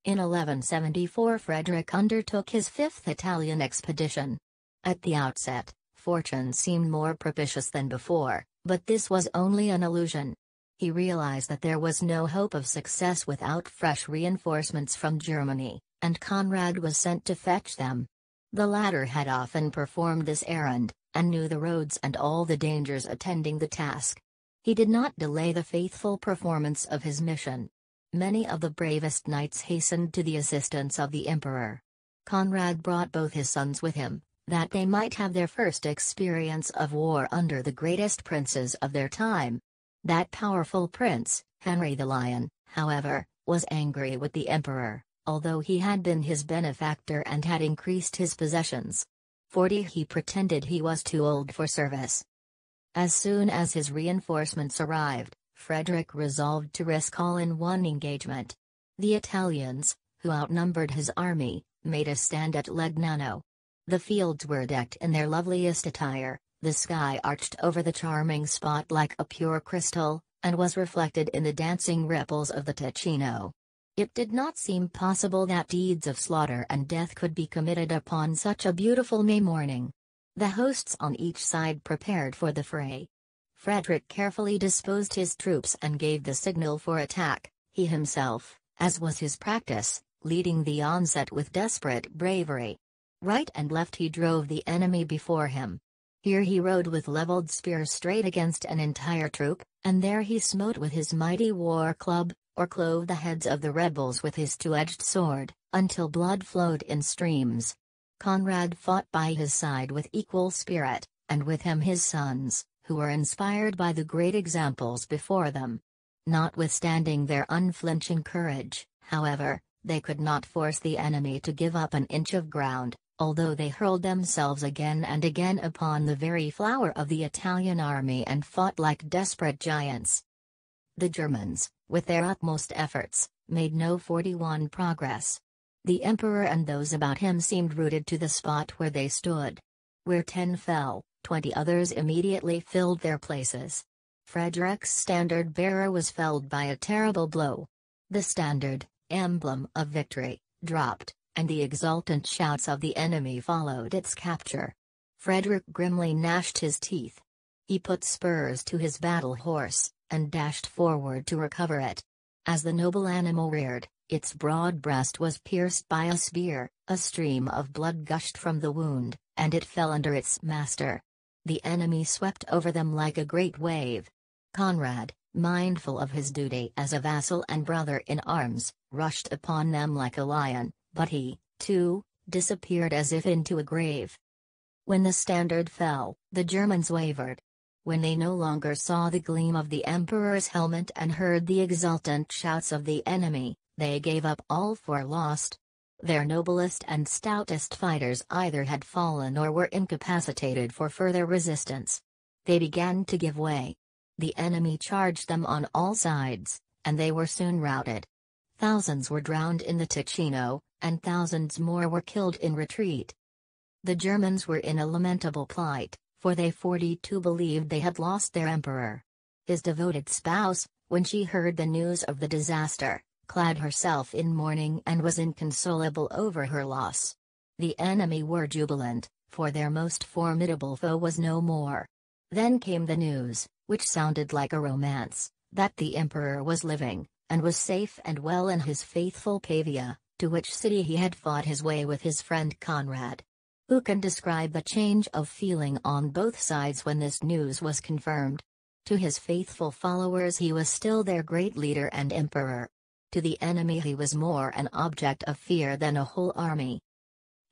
In 1174 Frederick undertook his fifth Italian expedition. At the outset, fortune seemed more propitious than before, but this was only an illusion. He realized that there was no hope of success without fresh reinforcements from Germany, and Conrad was sent to fetch them. The latter had often performed this errand, and knew the roads and all the dangers attending the task. He did not delay the faithful performance of his mission. Many of the bravest knights hastened to the assistance of the emperor. Conrad brought both his sons with him, that they might have their first experience of war under the greatest princes of their time. That powerful prince, Henry the Lion, however, was angry with the emperor, although he had been his benefactor and had increased his possessions. 40 He pretended he was too old for service. As soon as his reinforcements arrived, Frederick resolved to risk all in one engagement. The Italians, who outnumbered his army, made a stand at Legnano. The fields were decked in their loveliest attire, the sky arched over the charming spot like a pure crystal, and was reflected in the dancing ripples of the Ticino. It did not seem possible that deeds of slaughter and death could be committed upon such a beautiful May morning. The hosts on each side prepared for the fray. Frederick carefully disposed his troops and gave the signal for attack, he himself, as was his practice, leading the onset with desperate bravery. Right and left he drove the enemy before him. Here he rode with leveled spear straight against an entire troop, and there he smote with his mighty war club, or clove the heads of the rebels with his two-edged sword, until blood flowed in streams. Conrad fought by his side with equal spirit, and with him his sons, who were inspired by the great examples before them. Notwithstanding their unflinching courage, however, they could not force the enemy to give up an inch of ground, although they hurled themselves again and again upon the very flower of the Italian army and fought like desperate giants. The Germans, with their utmost efforts, made no 41 progress. The emperor and those about him seemed rooted to the spot where they stood. Where 10 fell, 20 others immediately filled their places. Frederick's standard-bearer was felled by a terrible blow. The standard, emblem of victory, dropped, and the exultant shouts of the enemy followed its capture. Frederick grimly gnashed his teeth. He put spurs to his battle horse, and dashed forward to recover it. As the noble animal reared, its broad breast was pierced by a spear, a stream of blood gushed from the wound, and it fell under its master. The enemy swept over them like a great wave. Conrad, mindful of his duty as a vassal and brother in arms, rushed upon them like a lion, but he, too, disappeared as if into a grave. When the standard fell, the Germans wavered. When they no longer saw the gleam of the emperor's helmet and heard the exultant shouts of the enemy, they gave up all for lost. Their noblest and stoutest fighters either had fallen or were incapacitated for further resistance. They began to give way. The enemy charged them on all sides, and they were soon routed. Thousands were drowned in the Ticino, and thousands more were killed in retreat. The Germans were in a lamentable plight, for they 42 believed they had lost their emperor. His devoted spouse, when she heard the news of the disaster, clad herself in mourning and was inconsolable over her loss. The enemy were jubilant, for their most formidable foe was no more. Then came the news, which sounded like a romance, that the emperor was living, and was safe and well in his faithful Pavia, to which city he had fought his way with his friend Conrad. Who can describe the change of feeling on both sides when this news was confirmed? To his faithful followers he was still their great leader and emperor. To the enemy he was more an object of fear than a whole army.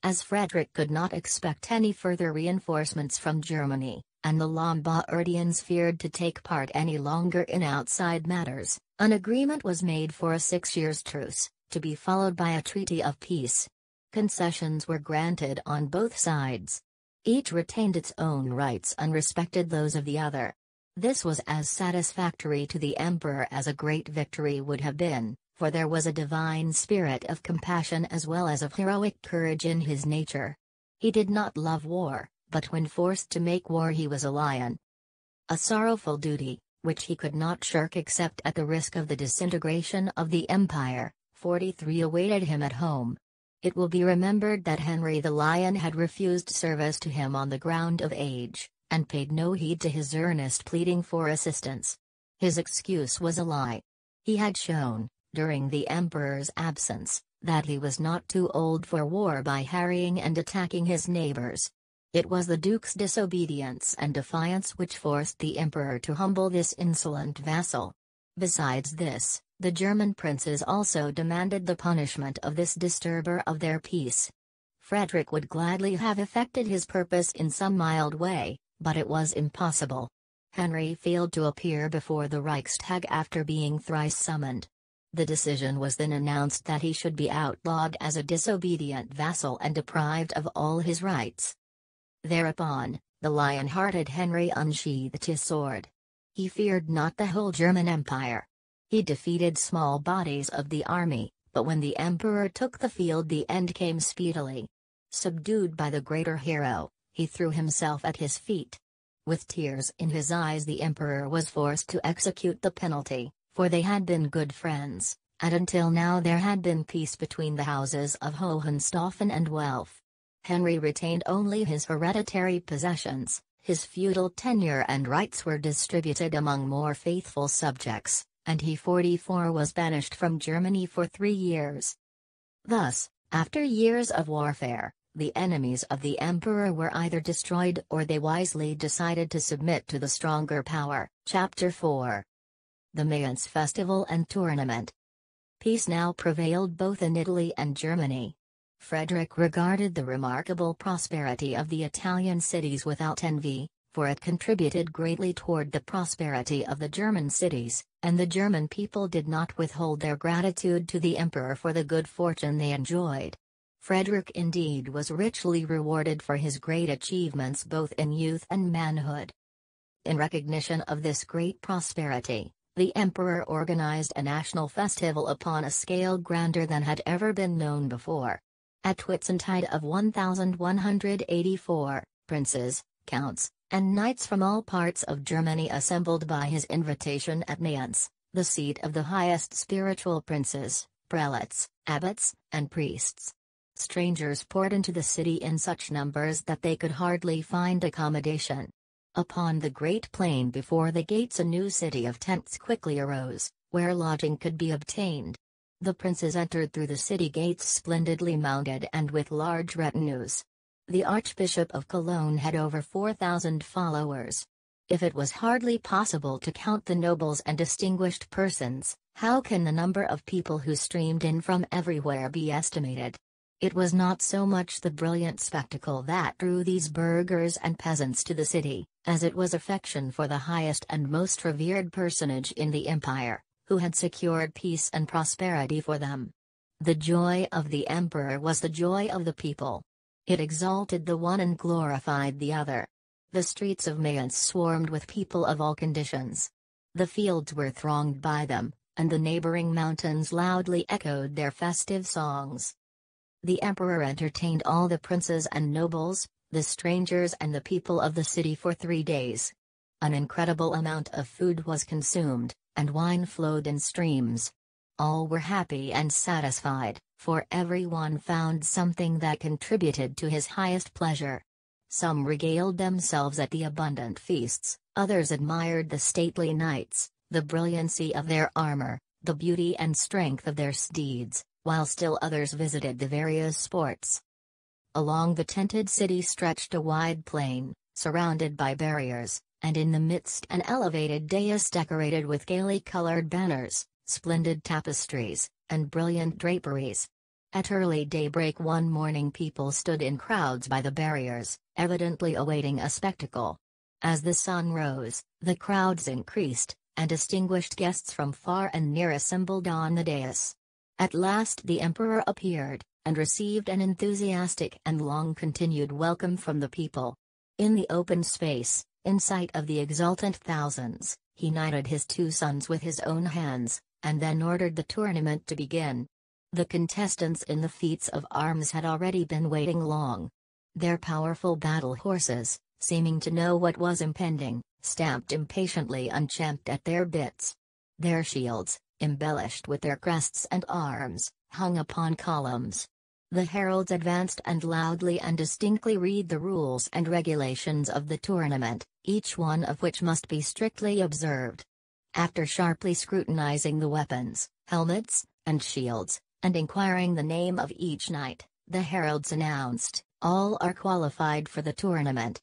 As Frederick could not expect any further reinforcements from Germany, and the Lombardians feared to take part any longer in outside matters, an agreement was made for a 6 years' truce, to be followed by a treaty of peace. Concessions were granted on both sides. Each retained its own rights and respected those of the other. This was as satisfactory to the emperor as a great victory would have been, for there was a divine spirit of compassion as well as of heroic courage in his nature. He did not love war, but when forced to make war he was a lion. A sorrowful duty, which he could not shirk except at the risk of the disintegration of the empire, 43 awaited him at home. It will be remembered that Henry the Lion had refused service to him on the ground of age, and paid no heed to his earnest pleading for assistance. His excuse was a lie. He had shown, during the emperor's absence, that he was not too old for war by harrying and attacking his neighbors. It was the duke's disobedience and defiance which forced the emperor to humble this insolent vassal. Besides this, the German princes also demanded the punishment of this disturber of their peace. Frederick would gladly have effected his purpose in some mild way, but it was impossible. Henry failed to appear before the Reichstag after being thrice summoned. The decision was then announced that he should be outlawed as a disobedient vassal and deprived of all his rights. Thereupon, the lion-hearted Henry unsheathed his sword. He feared not the whole German Empire. He defeated small bodies of the army, but when the emperor took the field the end came speedily. Subdued by the greater hero, he threw himself at his feet. With tears in his eyes the emperor was forced to execute the penalty, for they had been good friends, and until now there had been peace between the houses of Hohenstaufen and Welf. Henry retained only his hereditary possessions, his feudal tenure and rights were distributed among more faithful subjects, and he 44 was banished from Germany for 3 years. Thus, after years of warfare, the enemies of the emperor were either destroyed or they wisely decided to submit to the stronger power. Chapter 4. The Mayence Festival and Tournament. Peace now prevailed both in Italy and Germany. Frederick regarded the remarkable prosperity of the Italian cities without envy, for it contributed greatly toward the prosperity of the German cities, and the German people did not withhold their gratitude to the emperor for the good fortune they enjoyed. Frederick indeed was richly rewarded for his great achievements both in youth and manhood. In recognition of this great prosperity, the emperor organized a national festival upon a scale grander than had ever been known before. At Whitsuntide of 1184, princes, counts, and knights from all parts of Germany assembled by his invitation at Mayence, the seat of the highest spiritual princes, prelates, abbots, and priests. Strangers poured into the city in such numbers that they could hardly find accommodation. Upon the great plain before the gates a new city of tents quickly arose, where lodging could be obtained. The princes entered through the city gates splendidly mounted and with large retinues. The Archbishop of Cologne had over 4,000 followers. If it was hardly possible to count the nobles and distinguished persons, how can the number of people who streamed in from everywhere be estimated? It was not so much the brilliant spectacle that drew these burghers and peasants to the city, as it was affection for the highest and most revered personage in the empire, who had secured peace and prosperity for them. The joy of the emperor was the joy of the people. It exalted the one and glorified the other. The streets of Mayence swarmed with people of all conditions. The fields were thronged by them, and the neighboring mountains loudly echoed their festive songs. The emperor entertained all the princes and nobles, the strangers and the people of the city for 3 days. An incredible amount of food was consumed, and wine flowed in streams. All were happy and satisfied, for everyone found something that contributed to his highest pleasure. Some regaled themselves at the abundant feasts, others admired the stately knights, the brilliancy of their armor, the beauty and strength of their steeds, while still others visited the various sports. Along the tented city stretched a wide plain, surrounded by barriers, and in the midst an elevated dais decorated with gaily colored banners, splendid tapestries, and brilliant draperies. At early daybreak one morning people stood in crowds by the barriers, evidently awaiting a spectacle. As the sun rose, the crowds increased, and distinguished guests from far and near assembled on the dais. At last the emperor appeared, and received an enthusiastic and long-continued welcome from the people. In the open space, in sight of the exultant thousands, he knighted his 2 sons with his own hands, and then ordered the tournament to begin. The contestants in the feats of arms had already been waiting long. Their powerful battle horses, seeming to know what was impending, stamped impatiently and champed at their bits. Their shields, embellished with their crests and arms, hung upon columns. The heralds advanced and loudly and distinctly read the rules and regulations of the tournament, each one of which must be strictly observed. After sharply scrutinizing the weapons, helmets, and shields, and inquiring the name of each knight, the heralds announced, "All are qualified for the tournament."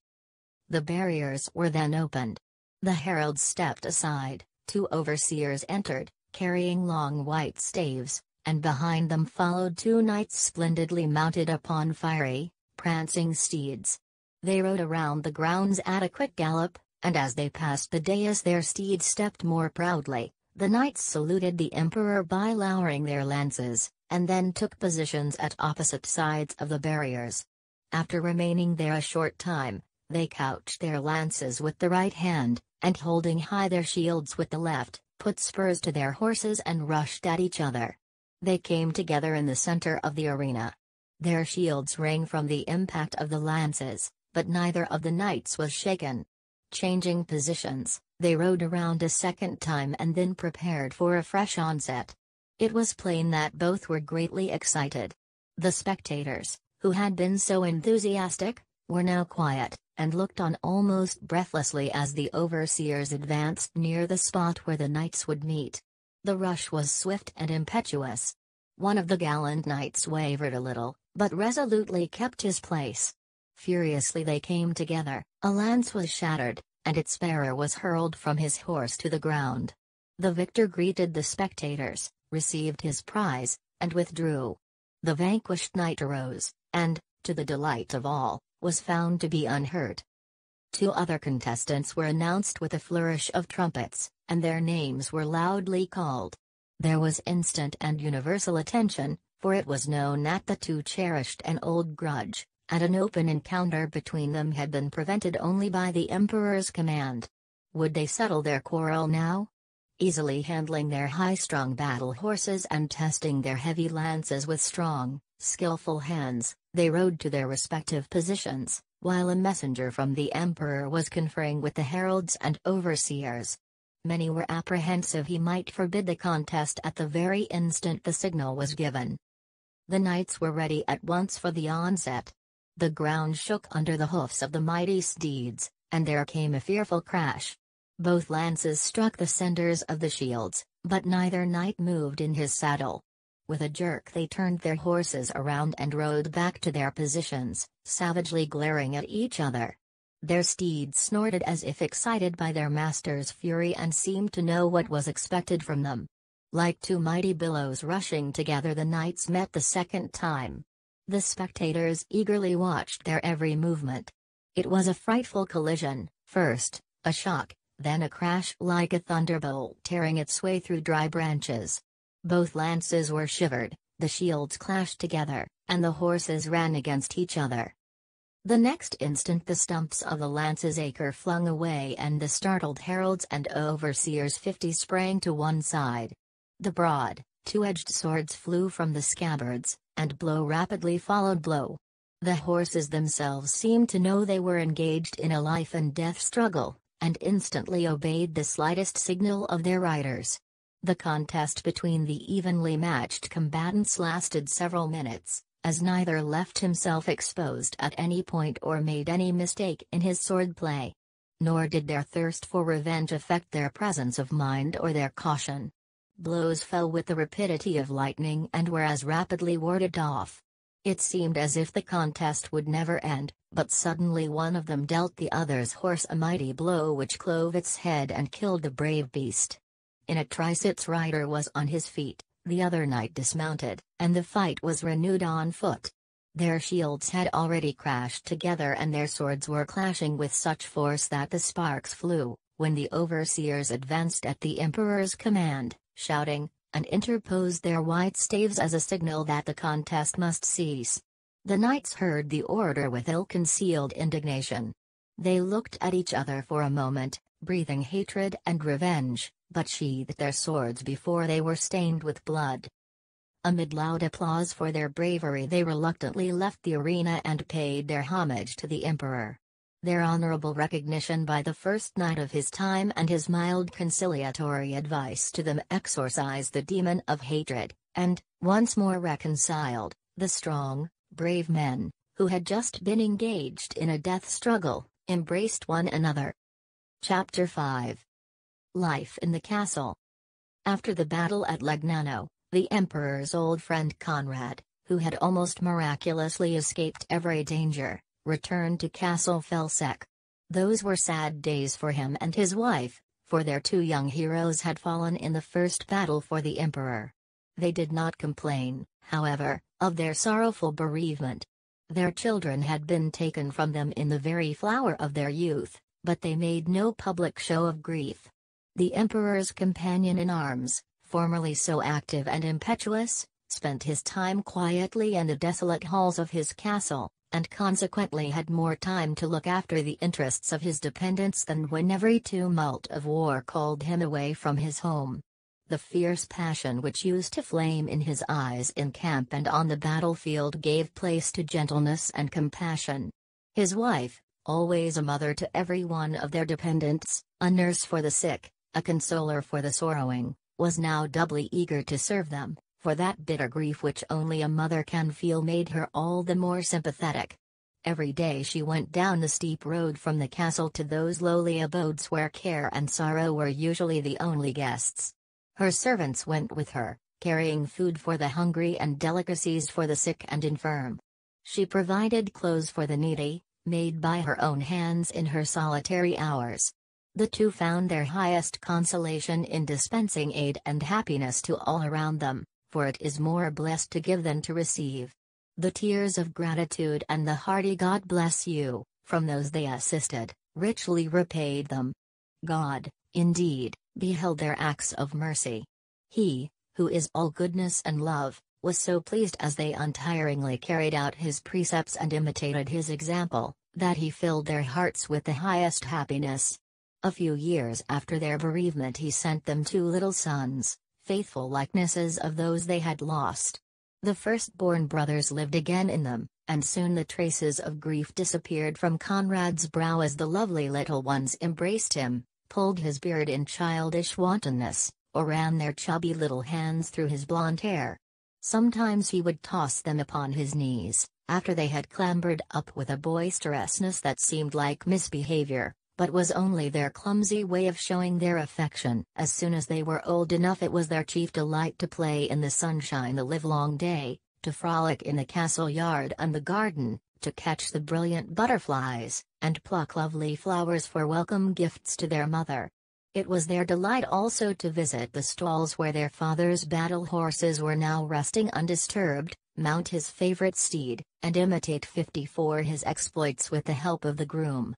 The barriers were then opened. The heralds stepped aside, 2 overseers entered, carrying long white staves, and behind them followed 2 knights splendidly mounted upon fiery, prancing steeds. They rode around the grounds at a quick gallop, and as they passed the dais their steeds stepped more proudly. The knights saluted the emperor by lowering their lances, and then took positions at opposite sides of the barriers. After remaining there a short time, they couched their lances with the right hand, and holding high their shields with the left, put spurs to their horses and rushed at each other. They came together in the center of the arena. Their shields rang from the impact of the lances, but neither of the knights was shaken. Changing positions, they rode around a second time and then prepared for a fresh onset. It was plain that both were greatly excited. The spectators, who had been so enthusiastic, were now quiet, and looked on almost breathlessly as the overseers advanced near the spot where the knights would meet. The rush was swift and impetuous. One of the gallant knights wavered a little, but resolutely kept his place. Furiously they came together, a lance was shattered, and its bearer was hurled from his horse to the ground. The victor greeted the spectators, received his prize, and withdrew. The vanquished knight arose, and, to the delight of all, was found to be unhurt. 2 other contestants were announced with a flourish of trumpets, and their names were loudly called. There was instant and universal attention, for it was known that the 2 cherished an old grudge, and an open encounter between them had been prevented only by the emperor's command. Would they settle their quarrel now? Easily handling their high-strung battle horses and testing their heavy lances with strong, skillful hands, they rode to their respective positions, while a messenger from the emperor was conferring with the heralds and overseers. Many were apprehensive he might forbid the contest at the very instant the signal was given. The knights were ready at once for the onset. The ground shook under the hoofs of the mighty steeds, and there came a fearful crash. Both lances struck the centers of the shields, but neither knight moved in his saddle. With a jerk they turned their horses around and rode back to their positions, savagely glaring at each other. Their steeds snorted as if excited by their master's fury and seemed to know what was expected from them. Like 2 mighty billows rushing together the knights met the second time. The spectators eagerly watched their every movement. It was a frightful collision, first, a shock, then a crash like a thunderbolt tearing its way through dry branches. Both lances were shivered, the shields clashed together, and the horses ran against each other. The next instant the stumps of the lances were flung away and the startled heralds and overseers 50 sprang to one side. The broad, two-edged swords flew from the scabbards, and blow rapidly followed blow. The horses themselves seemed to know they were engaged in a life-and-death struggle, and instantly obeyed the slightest signal of their riders. The contest between the evenly matched combatants lasted several minutes, as neither left himself exposed at any point or made any mistake in his swordplay. Nor did their thirst for revenge affect their presence of mind or their caution. Blows fell with the rapidity of lightning and were as rapidly warded off. It seemed as if the contest would never end, but suddenly one of them dealt the other's horse a mighty blow which clove its head and killed the brave beast. In a trice its rider was on his feet, the other knight dismounted, and the fight was renewed on foot. Their shields had already crashed together and their swords were clashing with such force that the sparks flew, when the overseers advanced at the emperor's command, shouting, and interposed their white staves as a signal that the contest must cease. The knights heard the order with ill-concealed indignation. They looked at each other for a moment, breathing hatred and revenge, but sheathed their swords before they were stained with blood. Amid loud applause for their bravery they reluctantly left the arena and paid their homage to the emperor. Their honorable recognition by the first knight of his time and his mild conciliatory advice to them exorcised the demon of hatred, and, once more reconciled, the strong, brave men, who had just been engaged in a death struggle, embraced one another. Chapter 5. Life in the Castle. After the battle at Legnano, the emperor's old friend Conrad, who had almost miraculously escaped every danger, returned to Castle Felsec. Those were sad days for him and his wife, for their two young heroes had fallen in the first battle for the emperor. They did not complain, however, of their sorrowful bereavement. Their children had been taken from them in the very flower of their youth, but they made no public show of grief. The emperor's companion in arms, formerly so active and impetuous, spent his time quietly in the desolate halls of his castle, and consequently had more time to look after the interests of his dependents than when every tumult of war called him away from his home. The fierce passion which used to flame in his eyes in camp and on the battlefield gave place to gentleness and compassion. His wife, always a mother to every one of their dependents, a nurse for the sick, a consoler for the sorrowing, was now doubly eager to serve them, for that bitter grief which only a mother can feel made her all the more sympathetic. Every day she went down the steep road from the castle to those lowly abodes where care and sorrow were usually the only guests. Her servants went with her, carrying food for the hungry and delicacies for the sick and infirm. She provided clothes for the needy, made by her own hands in her solitary hours. The two found their highest consolation in dispensing aid and happiness to all around them, for it is more blessed to give than to receive. The tears of gratitude and the hearty "God bless you," from those they assisted, richly repaid them. God, indeed, beheld their acts of mercy. He, who is all goodness and love, was so pleased as they untiringly carried out his precepts and imitated his example, that he filled their hearts with the highest happiness. A few years after their bereavement he sent them two little sons, faithful likenesses of those they had lost. The firstborn brothers lived again in them, and soon the traces of grief disappeared from Conrad's brow as the lovely little ones embraced him, pulled his beard in childish wantonness, or ran their chubby little hands through his blonde hair. Sometimes he would toss them upon his knees, after they had clambered up with a boisterousness that seemed like misbehavior, but was only their clumsy way of showing their affection. As soon as they were old enough it was their chief delight to play in the sunshine the livelong day, to frolic in the castle yard and the garden, to catch the brilliant butterflies, and pluck lovely flowers for welcome gifts to their mother. It was their delight also to visit the stalls where their father's battle horses were now resting undisturbed, mount his favorite steed, and imitate 54 his exploits with the help of the groom.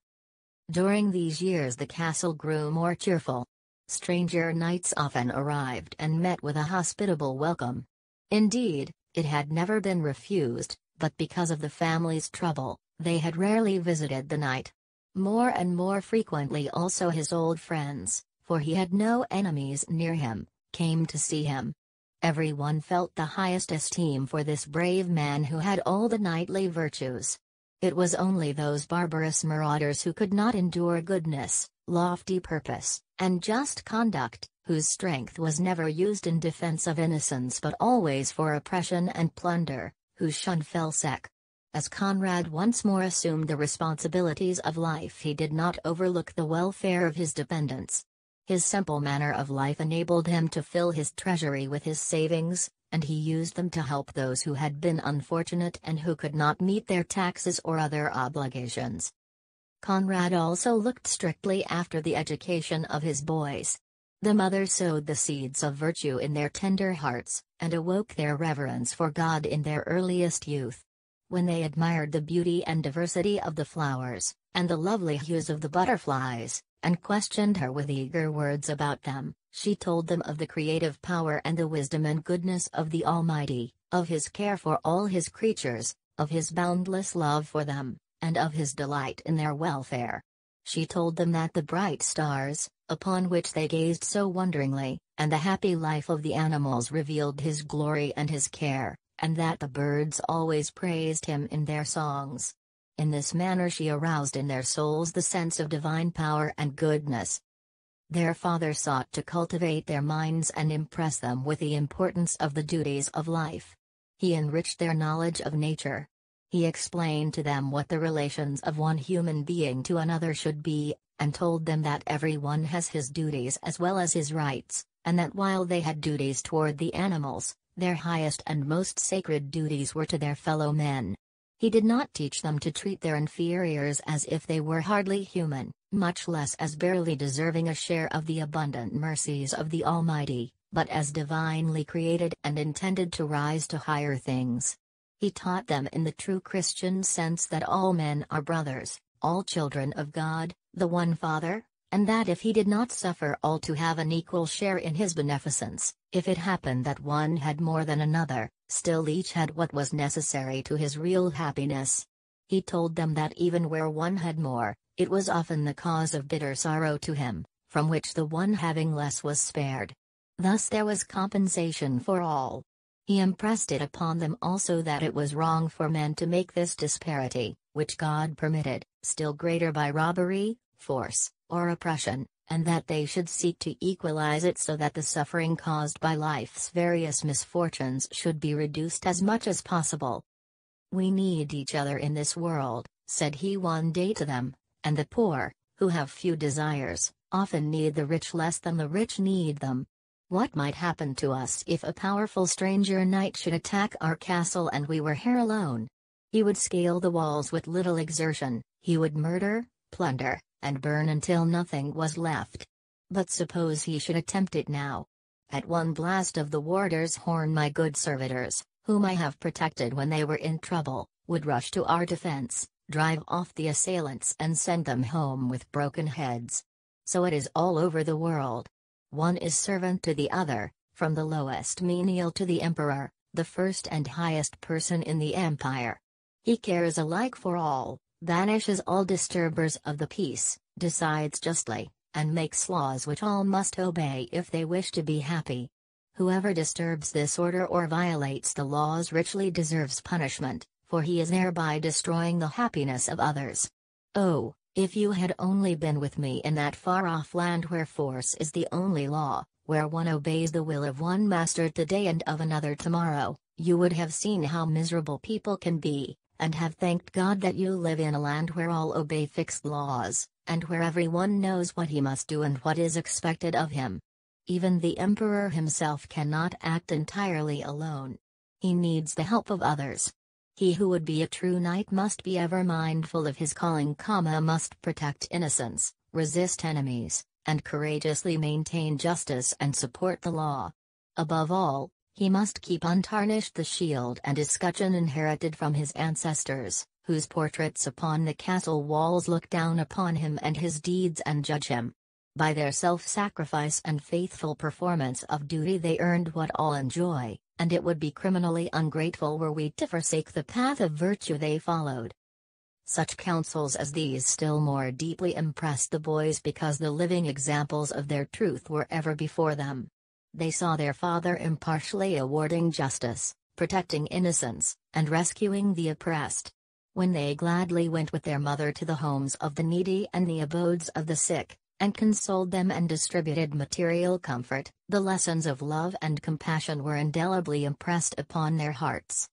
During these years the castle grew more cheerful. Stranger knights often arrived and met with a hospitable welcome. Indeed, it had never been refused, but because of the family's trouble, they had rarely visited the knight. More and more frequently also his old friends, for he had no enemies near him, came to see him. Everyone felt the highest esteem for this brave man who had all the knightly virtues. It was only those barbarous marauders who could not endure goodness, lofty purpose, and just conduct, whose strength was never used in defense of innocence but always for oppression and plunder, who shunned Felsek. As Conrad once more assumed the responsibilities of life, he did not overlook the welfare of his dependents. His simple manner of life enabled him to fill his treasury with his savings, and he used them to help those who had been unfortunate and who could not meet their taxes or other obligations. Conrad also looked strictly after the education of his boys. The mother sowed the seeds of virtue in their tender hearts, and awoke their reverence for God in their earliest youth. When they admired the beauty and diversity of the flowers, and the lovely hues of the butterflies, and questioned her with eager words about them, she told them of the creative power and the wisdom and goodness of the Almighty, of His care for all His creatures, of His boundless love for them, and of His delight in their welfare. She told them that the bright stars, upon which they gazed so wonderingly, and the happy life of the animals revealed His glory and His care, and that the birds always praised Him in their songs. In this manner she aroused in their souls the sense of divine power and goodness. Their father sought to cultivate their minds and impress them with the importance of the duties of life. He enriched their knowledge of nature. He explained to them what the relations of one human being to another should be, and told them that everyone has his duties as well as his rights, and that while they had duties toward the animals, their highest and most sacred duties were to their fellow men. He did not teach them to treat their inferiors as if they were hardly human, much less as barely deserving a share of the abundant mercies of the Almighty, but as divinely created and intended to rise to higher things. He taught them in the true Christian sense that all men are brothers, all children of God, the one Father, and that if He did not suffer all to have an equal share in His beneficence, if it happened that one had more than another, still each had what was necessary to his real happiness. He told them that even where one had more, it was often the cause of bitter sorrow to him, from which the one having less was spared. Thus there was compensation for all. He impressed it upon them also that it was wrong for men to make this disparity, which God permitted, still greater by robbery, force, or oppression, and that they should seek to equalize it so that the suffering caused by life's various misfortunes should be reduced as much as possible. "We need each other in this world," said he one day to them, "and the poor, who have few desires, often need the rich less than the rich need them. What might happen to us if a powerful stranger knight should attack our castle and we were here alone? He would scale the walls with little exertion, he would murder, plunder, and burn until nothing was left. But suppose he should attempt it now? At one blast of the warder's horn my good servitors, whom I have protected when they were in trouble, would rush to our defense, drive off the assailants and send them home with broken heads. So it is all over the world. One is servant to the other, from the lowest menial to the emperor, the first and highest person in the empire. He cares alike for all, banishes all disturbers of the peace, decides justly, and makes laws which all must obey if they wish to be happy. Whoever disturbs this order or violates the laws richly deserves punishment, for he is thereby destroying the happiness of others. Oh, if you had only been with me in that far-off land where force is the only law, where one obeys the will of one master today and of another tomorrow, you would have seen how miserable people can be, and have thanked God that you live in a land where all obey fixed laws, and where everyone knows what he must do and what is expected of him. Even the emperor himself cannot act entirely alone. He needs the help of others. He who would be a true knight must be ever mindful of his calling, must protect innocence, resist enemies, and courageously maintain justice and support the law. Above all, he must keep untarnished the shield and escutcheon inherited from his ancestors, whose portraits upon the castle walls look down upon him and his deeds and judge him. By their self-sacrifice and faithful performance of duty they earned what all enjoy, and it would be criminally ungrateful were we to forsake the path of virtue they followed. Such counsels as these still more deeply impressed the boys because the living examples of their truth were ever before them. They saw their father impartially awarding justice, protecting innocents, and rescuing the oppressed. When they gladly went with their mother to the homes of the needy and the abodes of the sick, and consoled them and distributed material comfort, the lessons of love and compassion were indelibly impressed upon their hearts.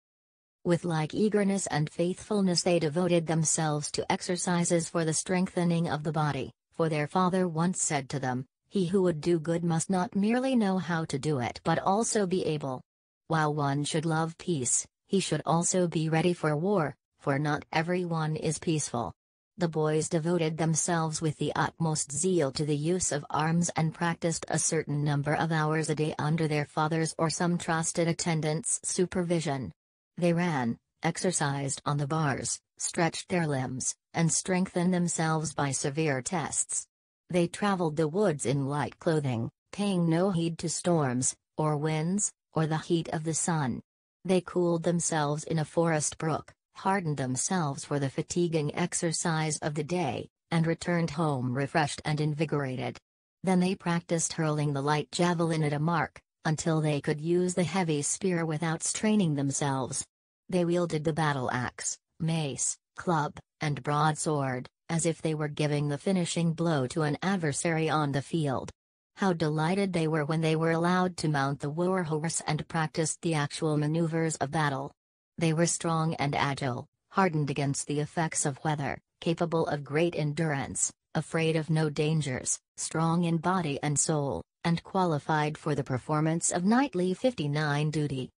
With like eagerness and faithfulness they devoted themselves to exercises for the strengthening of the body, for their father once said to them, "He who would do good must not merely know how to do it but also be able. While one should love peace, he should also be ready for war, for not everyone is peaceful." The boys devoted themselves with the utmost zeal to the use of arms and practiced a certain number of hours a day under their father's or some trusted attendant's supervision. They ran, exercised on the bars, stretched their limbs, and strengthened themselves by severe tests. They traveled the woods in light clothing, paying no heed to storms, or winds, or the heat of the sun. They cooled themselves in a forest brook, hardened themselves for the fatiguing exercise of the day, and returned home refreshed and invigorated. Then they practiced hurling the light javelin at a mark, until they could use the heavy spear without straining themselves. They wielded the battle axe, mace, club, and broadsword, as if they were giving the finishing blow to an adversary on the field. How delighted they were when they were allowed to mount the war horse and practiced the actual maneuvers of battle. They were strong and agile, hardened against the effects of weather, capable of great endurance, afraid of no dangers, strong in body and soul, and qualified for the performance of knightly 59 duty.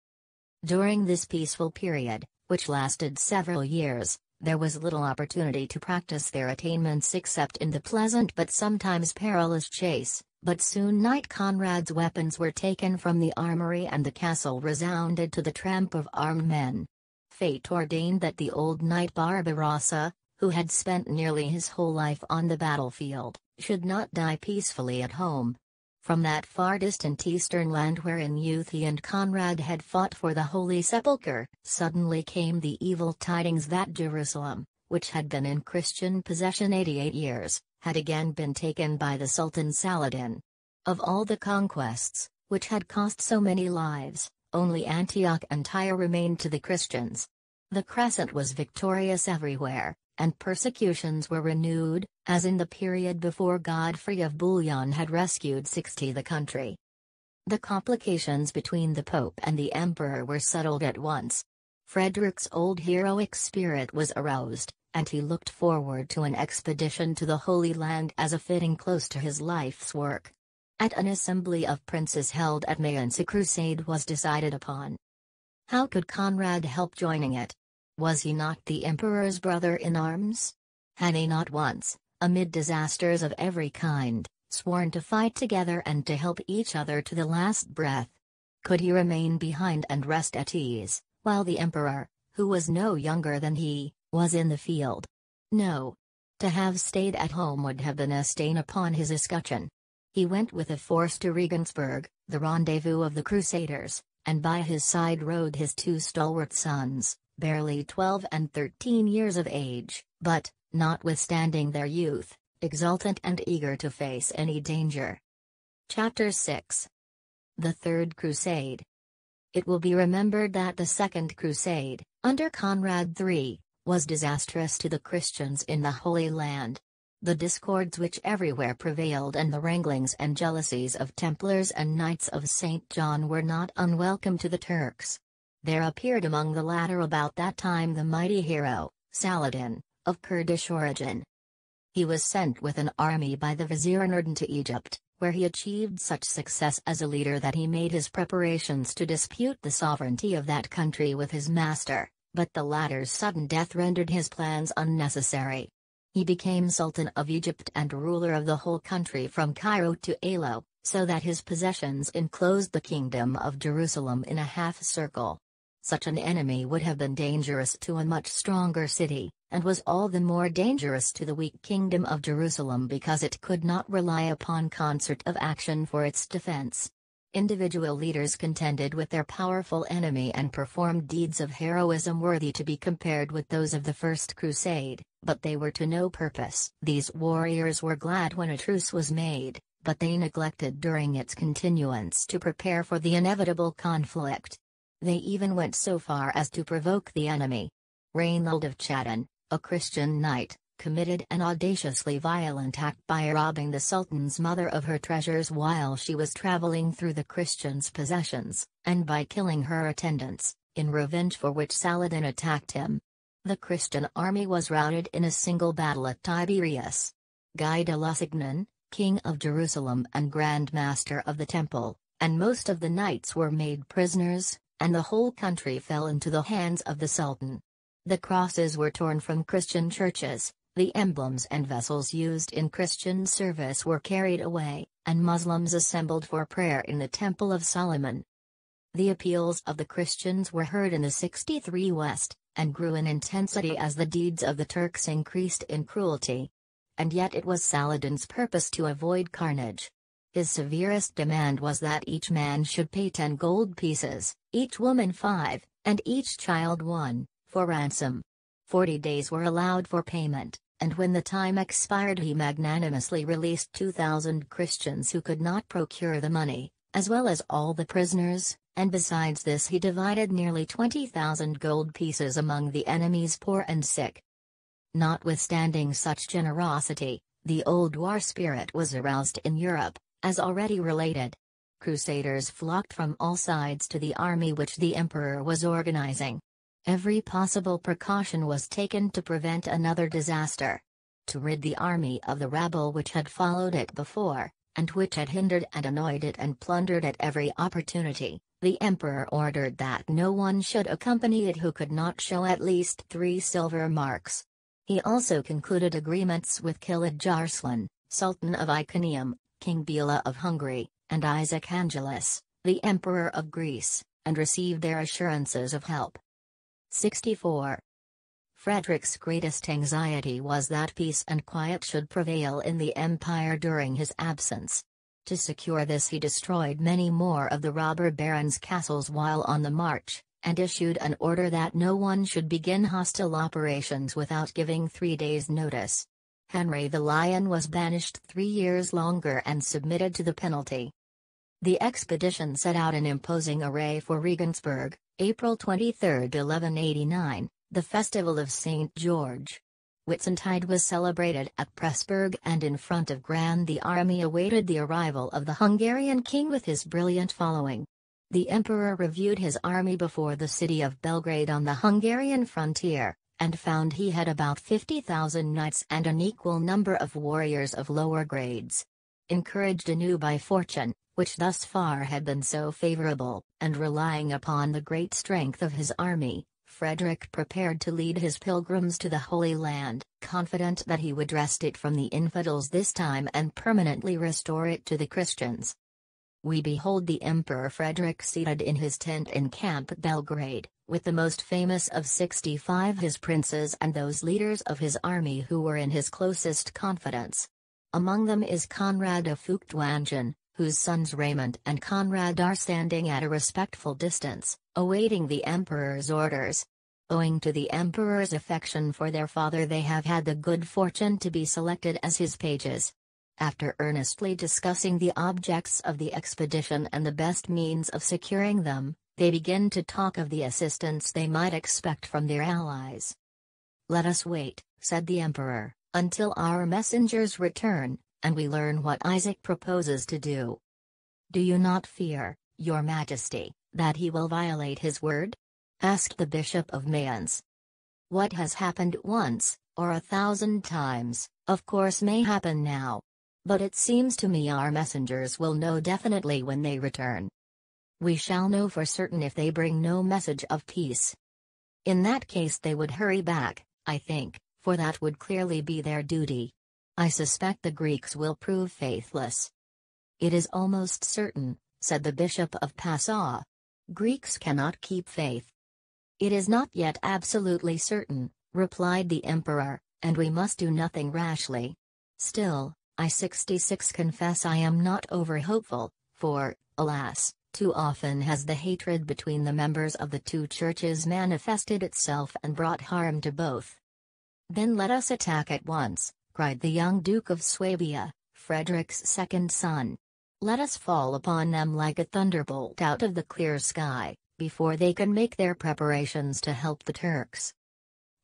During this peaceful period, which lasted several years, there was little opportunity to practice their attainments except in the pleasant but sometimes perilous chase, but soon Knight Conrad's weapons were taken from the armory and the castle resounded to the tramp of armed men. Fate ordained that the old knight Barbarossa, who had spent nearly his whole life on the battlefield, should not die peacefully at home. From that far distant eastern land where in youth he and Conrad had fought for the Holy Sepulchre, suddenly came the evil tidings that Jerusalem, which had been in Christian possession 88 years, had again been taken by the Sultan Saladin. Of all the conquests, which had cost so many lives, only Antioch and Tyre remained to the Christians. The Crescent was victorious everywhere, and persecutions were renewed, as in the period before Godfrey of Bouillon had rescued 60 the country. The complications between the Pope and the Emperor were settled at once. Frederick's old heroic spirit was aroused, and he looked forward to an expedition to the Holy Land as a fitting close to his life's work. At an assembly of princes held at Mayence a crusade was decided upon. How could Conrad help joining it? Was he not the emperor's brother in arms? Had he not once, amid disasters of every kind, sworn to fight together and to help each other to the last breath? Could he remain behind and rest at ease, while the emperor, who was no younger than he, was in the field? No. To have stayed at home would have been a stain upon his escutcheon. He went with a force to Regensburg, the rendezvous of the Crusaders, and by his side rode his 2 stalwart sons, barely 12 and 13 years of age, but, notwithstanding their youth, exultant and eager to face any danger. Chapter 6. The Third Crusade. It will be remembered that the Second Crusade, under Conrad III, was disastrous to the Christians in the Holy Land. The discords which everywhere prevailed and the wranglings and jealousies of Templars and Knights of St. John were not unwelcome to the Turks. There appeared among the latter about that time the mighty hero, Saladin, of Kurdish origin. He was sent with an army by the Vizier Nurdin to Egypt, where he achieved such success as a leader that he made his preparations to dispute the sovereignty of that country with his master, but the latter's sudden death rendered his plans unnecessary. He became Sultan of Egypt and ruler of the whole country from Cairo to Ailo, so that his possessions enclosed the kingdom of Jerusalem in a half-circle. Such an enemy would have been dangerous to a much stronger city, and was all the more dangerous to the weak kingdom of Jerusalem because it could not rely upon concert of action for its defense. Individual leaders contended with their powerful enemy and performed deeds of heroism worthy to be compared with those of the First Crusade, but they were to no purpose. These warriors were glad when a truce was made, but they neglected during its continuance to prepare for the inevitable conflict. They even went so far as to provoke the enemy. Rainald of Chadden, a Christian knight, committed an audaciously violent act by robbing the Sultan's mother of her treasures while she was traveling through the Christians' possessions, and by killing her attendants, in revenge for which Saladin attacked him. The Christian army was routed in a single battle at Tiberias. Guy de Lusignan, king of Jerusalem and Grand Master of the Temple, and most of the knights were made prisoners, and the whole country fell into the hands of the Sultan. The crosses were torn from Christian churches, the emblems and vessels used in Christian service were carried away, and Muslims assembled for prayer in the Temple of Solomon. The appeals of the Christians were heard in the 63 West, and grew in intensity as the deeds of the Turks increased in cruelty. And yet it was Saladin's purpose to avoid carnage. His severest demand was that each man should pay 10 gold pieces, each woman 5, and each child 1, for ransom. 40 days were allowed for payment, and when the time expired he magnanimously released 2,000 Christians who could not procure the money, as well as all the prisoners, and besides this he divided nearly 20,000 gold pieces among the enemy's poor and sick. Notwithstanding such generosity, the old war spirit was aroused in Europe, as already related. Crusaders flocked from all sides to the army which the emperor was organizing. Every possible precaution was taken to prevent another disaster. To rid the army of the rabble which had followed it before, and which had hindered and annoyed it and plundered at every opportunity, the emperor ordered that no one should accompany it who could not show at least 3 silver marks. He also concluded agreements with Kilij Arslan, Sultan of Iconium, King Bela of Hungary, and Isaac Angelus, the Emperor of Greece, and received their assurances of help. 64. Frederick's greatest anxiety was that peace and quiet should prevail in the empire during his absence. To secure this he destroyed many more of the robber barons' castles while on the march, and issued an order that no one should begin hostile operations without giving 3 days' notice. Henry the Lion was banished 3 years longer and submitted to the penalty. The expedition set out in imposing array for Regensburg, April 23, 1189, the festival of St. George. Whitsuntide was celebrated at Pressburg, and in front of Grand the army awaited the arrival of the Hungarian king with his brilliant following. The emperor reviewed his army before the city of Belgrade on the Hungarian frontier, and found he had about 50,000 knights and an equal number of warriors of lower grades. Encouraged anew by fortune, which thus far had been so favorable, and relying upon the great strength of his army, Frederick prepared to lead his pilgrims to the Holy Land, confident that he would wrest it from the infidels this time and permanently restore it to the Christians. We behold the Emperor Frederick seated in his tent in Camp Belgrade, with the most famous of 65 his princes and those leaders of his army who were in his closest confidence. Among them is Conrad of Feuchtwangen, whose sons Raymond and Conrad are standing at a respectful distance, awaiting the emperor's orders. Owing to the emperor's affection for their father, they have had the good fortune to be selected as his pages. After earnestly discussing the objects of the expedition and the best means of securing them, they begin to talk of the assistance they might expect from their allies. "Let us wait," said the emperor, "until our messengers return, and we learn what Isaac proposes to do." "Do you not fear, your majesty, that he will violate his word?" asked the Bishop of Mayence. "What has happened once, or 1,000 times, of course may happen now. But it seems to me our messengers will know definitely when they return. We shall know for certain if they bring no message of peace. In that case they would hurry back, I think, for that would clearly be their duty. I suspect the Greeks will prove faithless." "It is almost certain," said the Bishop of Passau. "Greeks cannot keep faith." "It is not yet absolutely certain," replied the emperor, "and we must do nothing rashly. Still, I 66 confess I am not over-hopeful, for, alas, too often has the hatred between the members of the two churches manifested itself and brought harm to both." "Then let us attack at once," cried the young Duke of Swabia, Frederick's second son. Let us fall upon them like a thunderbolt out of the clear sky, before they can make their preparations to help the Turks."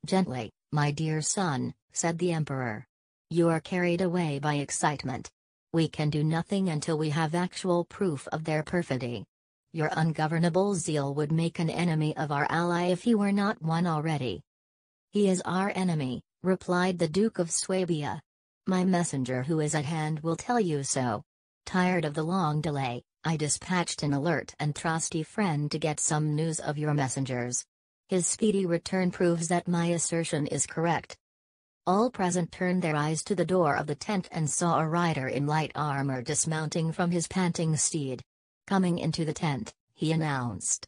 "Gently, my dear son," said the emperor. "You are carried away by excitement. We can do nothing until we have actual proof of their perfidy. Your ungovernable zeal would make an enemy of our ally if he were not one already." "He is our enemy," replied the Duke of Swabia. "My messenger who is at hand will tell you so." Tired of the long delay, I dispatched an alert and trusty friend to get some news of your messengers. His speedy return proves that my assertion is correct." All present turned their eyes to the door of the tent and saw a rider in light armor dismounting from his panting steed. Coming into the tent, he announced,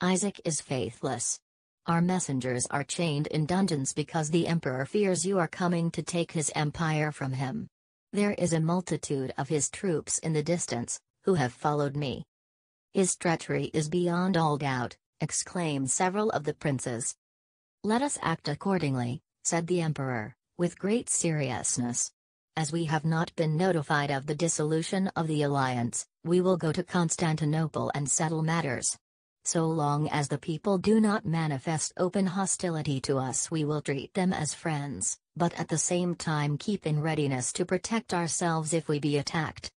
"Isaac is faithless. Our messengers are chained in dungeons because the emperor fears you are coming to take his empire from him. There is a multitude of his troops in the distance, who have followed me." "His treachery is beyond all doubt," exclaimed several of the princes. "Let us act accordingly," said the emperor, with great seriousness. "As we have not been notified of the dissolution of the alliance, we will go to Constantinople and settle matters. So long as the people do not manifest open hostility to us, we will treat them as friends, but at the same time keep in readiness to protect ourselves if we be attacked."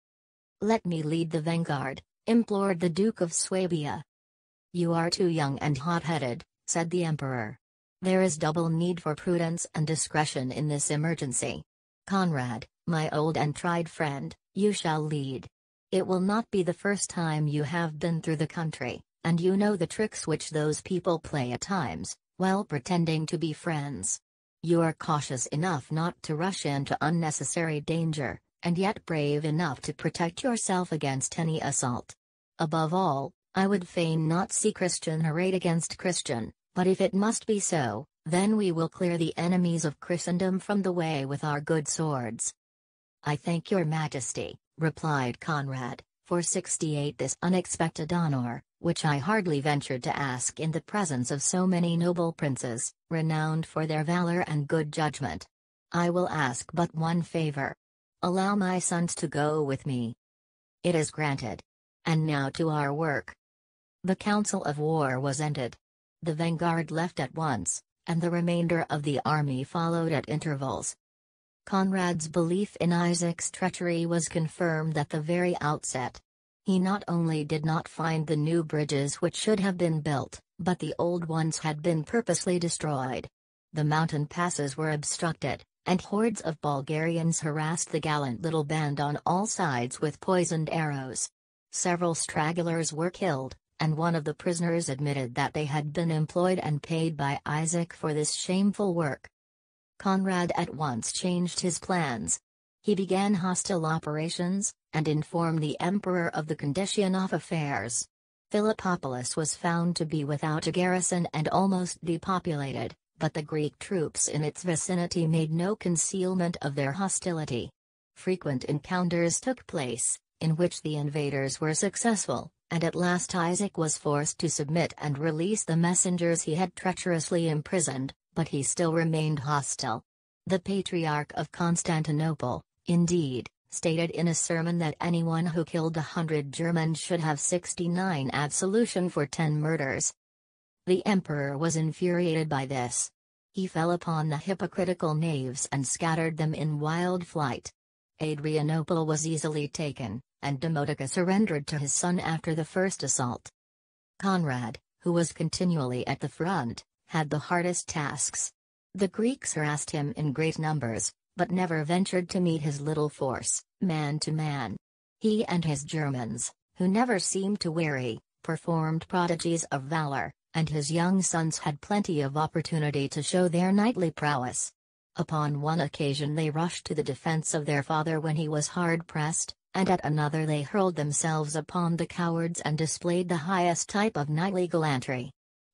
"Let me lead the vanguard," implored the Duke of Swabia. "You are too young and hot-headed," said the emperor. "There is double need for prudence and discretion in this emergency. Conrad, my old and tried friend, you shall lead. It will not be the first time you have been through the country, and you know the tricks which those people play at times, while pretending to be friends. You are cautious enough not to rush into unnecessary danger, and yet brave enough to protect yourself against any assault. Above all, I would fain not see Christian arrayed against Christian, but if it must be so, then we will clear the enemies of Christendom from the way with our good swords." "I thank your majesty," replied Conrad, "for 68 this unexpected honor, which I hardly ventured to ask in the presence of so many noble princes, renowned for their valor and good judgment. I will ask but one favor. Allow my sons to go with me." "It is granted. And now to our work." The council of war was ended. The vanguard left at once, and the remainder of the army followed at intervals. Conrad's belief in Isaac's treachery was confirmed at the very outset. He not only did not find the new bridges which should have been built, but the old ones had been purposely destroyed. The mountain passes were obstructed, and hordes of Bulgarians harassed the gallant little band on all sides with poisoned arrows. Several stragglers were killed, and one of the prisoners admitted that they had been employed and paid by Isaac for this shameful work. Conrad at once changed his plans. He began hostile operations, and informed the emperor of the condition of affairs. Philippopolis was found to be without a garrison and almost depopulated, but the Greek troops in its vicinity made no concealment of their hostility. Frequent encounters took place, in which the invaders were successful, and at last Isaac was forced to submit and release the messengers he had treacherously imprisoned, but he still remained hostile. The Patriarch of Constantinople, indeed, stated in a sermon that anyone who killed 100 Germans should have 69 absolution for 10 murders. The emperor was infuriated by this. He fell upon the hypocritical knaves and scattered them in wild flight. Adrianople was easily taken, and Demotica surrendered to his son after the first assault. Conrad, who was continually at the front, had the hardest tasks. The Greeks harassed him in great numbers, but never ventured to meet his little force, man to man. He and his Germans, who never seemed to weary, performed prodigies of valor, and his young sons had plenty of opportunity to show their knightly prowess. Upon one occasion they rushed to the defense of their father when he was hard pressed, and at another they hurled themselves upon the cowards and displayed the highest type of knightly gallantry.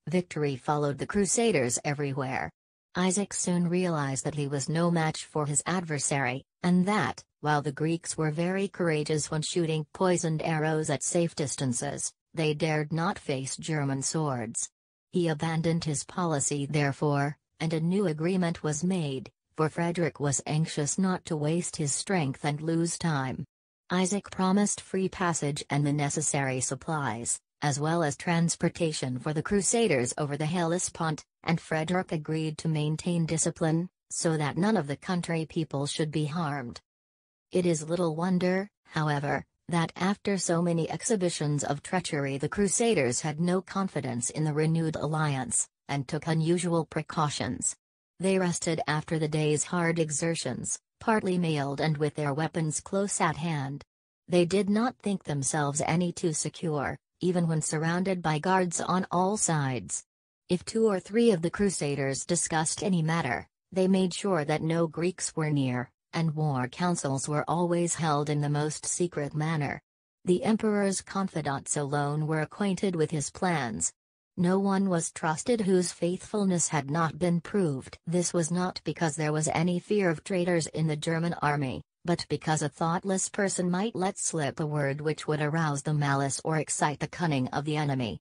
Victory followed the Crusaders everywhere. Isaac soon realized that he was no match for his adversary, and that, while the Greeks were very courageous when shooting poisoned arrows at safe distances, they dared not face German swords. He abandoned his policy therefore, and a new agreement was made, for Frederick was anxious not to waste his strength and lose time. Isaac promised free passage and the necessary supplies, as well as transportation for the Crusaders over the Hellespont, and Frederick agreed to maintain discipline, so that none of the country people should be harmed. It is little wonder, however, that after so many exhibitions of treachery the Crusaders had no confidence in the renewed alliance, and took unusual precautions. They rested after the day's hard exertions, partly mailed and with their weapons close at hand. They did not think themselves any too secure, even when surrounded by guards on all sides. If 2 or 3 of the Crusaders discussed any matter, they made sure that no Greeks were near, and war councils were always held in the most secret manner. The emperor's confidants alone were acquainted with his plans. No one was trusted whose faithfulness had not been proved. This was not because there was any fear of traitors in the German army, but because a thoughtless person might let slip a word which would arouse the malice or excite the cunning of the enemy.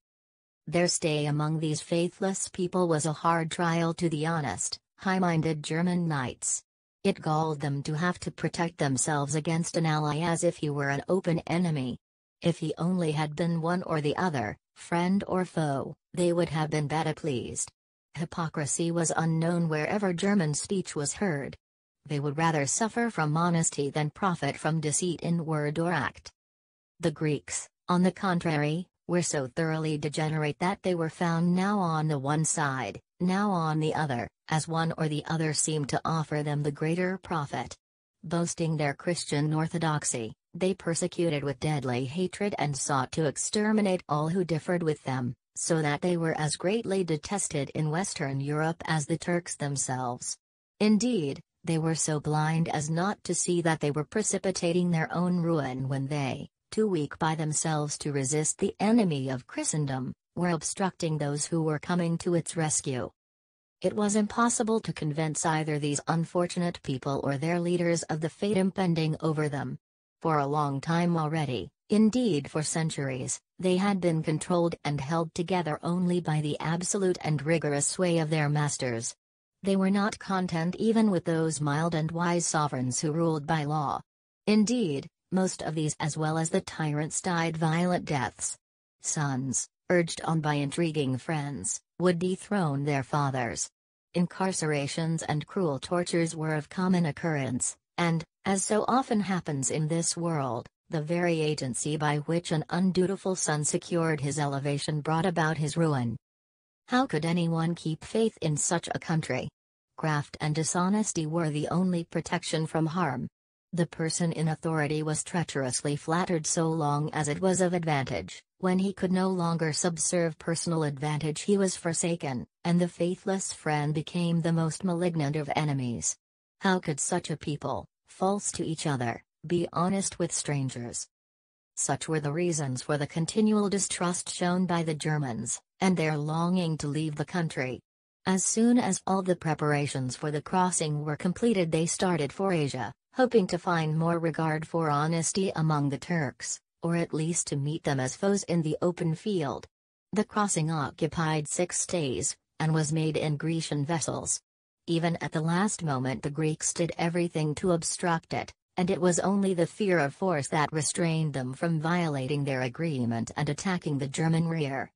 Their stay among these faithless people was a hard trial to the honest, high-minded German knights. It galled them to have to protect themselves against an ally as if he were an open enemy. If he only had been one or the other, friend or foe, they would have been better pleased. Hypocrisy was unknown wherever German speech was heard. They would rather suffer from honesty than profit from deceit in word or act. The Greeks, on the contrary, were so thoroughly degenerate that they were found now on the one side, now on the other, as one or the other seemed to offer them the greater profit. Boasting their Christian orthodoxy, they persecuted with deadly hatred and sought to exterminate all who differed with them, so that they were as greatly detested in Western Europe as the Turks themselves. Indeed, they were so blind as not to see that they were precipitating their own ruin when they, too weak by themselves to resist the enemy of Christendom, were obstructing those who were coming to its rescue. It was impossible to convince either these unfortunate people or their leaders of the fate impending over them. For a long time already, indeed for centuries, they had been controlled and held together only by the absolute and rigorous sway of their masters. They were not content even with those mild and wise sovereigns who ruled by law. Indeed, most of these as well as the tyrants died violent deaths. Sons, urged on by intriguing friends, would dethrone their fathers. Incarcerations and cruel tortures were of common occurrence, and, as so often happens in this world, the very agency by which an undutiful son secured his elevation brought about his ruin. How could anyone keep faith in such a country? Graft and dishonesty were the only protection from harm. The person in authority was treacherously flattered so long as it was of advantage. When he could no longer subserve personal advantage he was forsaken, and the faithless friend became the most malignant of enemies. How could such a people, false to each other, be honest with strangers? Such were the reasons for the continual distrust shown by the Germans, and their longing to leave the country. As soon as all the preparations for the crossing were completed they started for Asia, hoping to find more regard for honesty among the Turks, or at least to meet them as foes in the open field. The crossing occupied 6 days, and was made in Grecian vessels. Even at the last moment the Greeks did everything to obstruct it, and it was only the fear of force that restrained them from violating their agreement and attacking the German rear.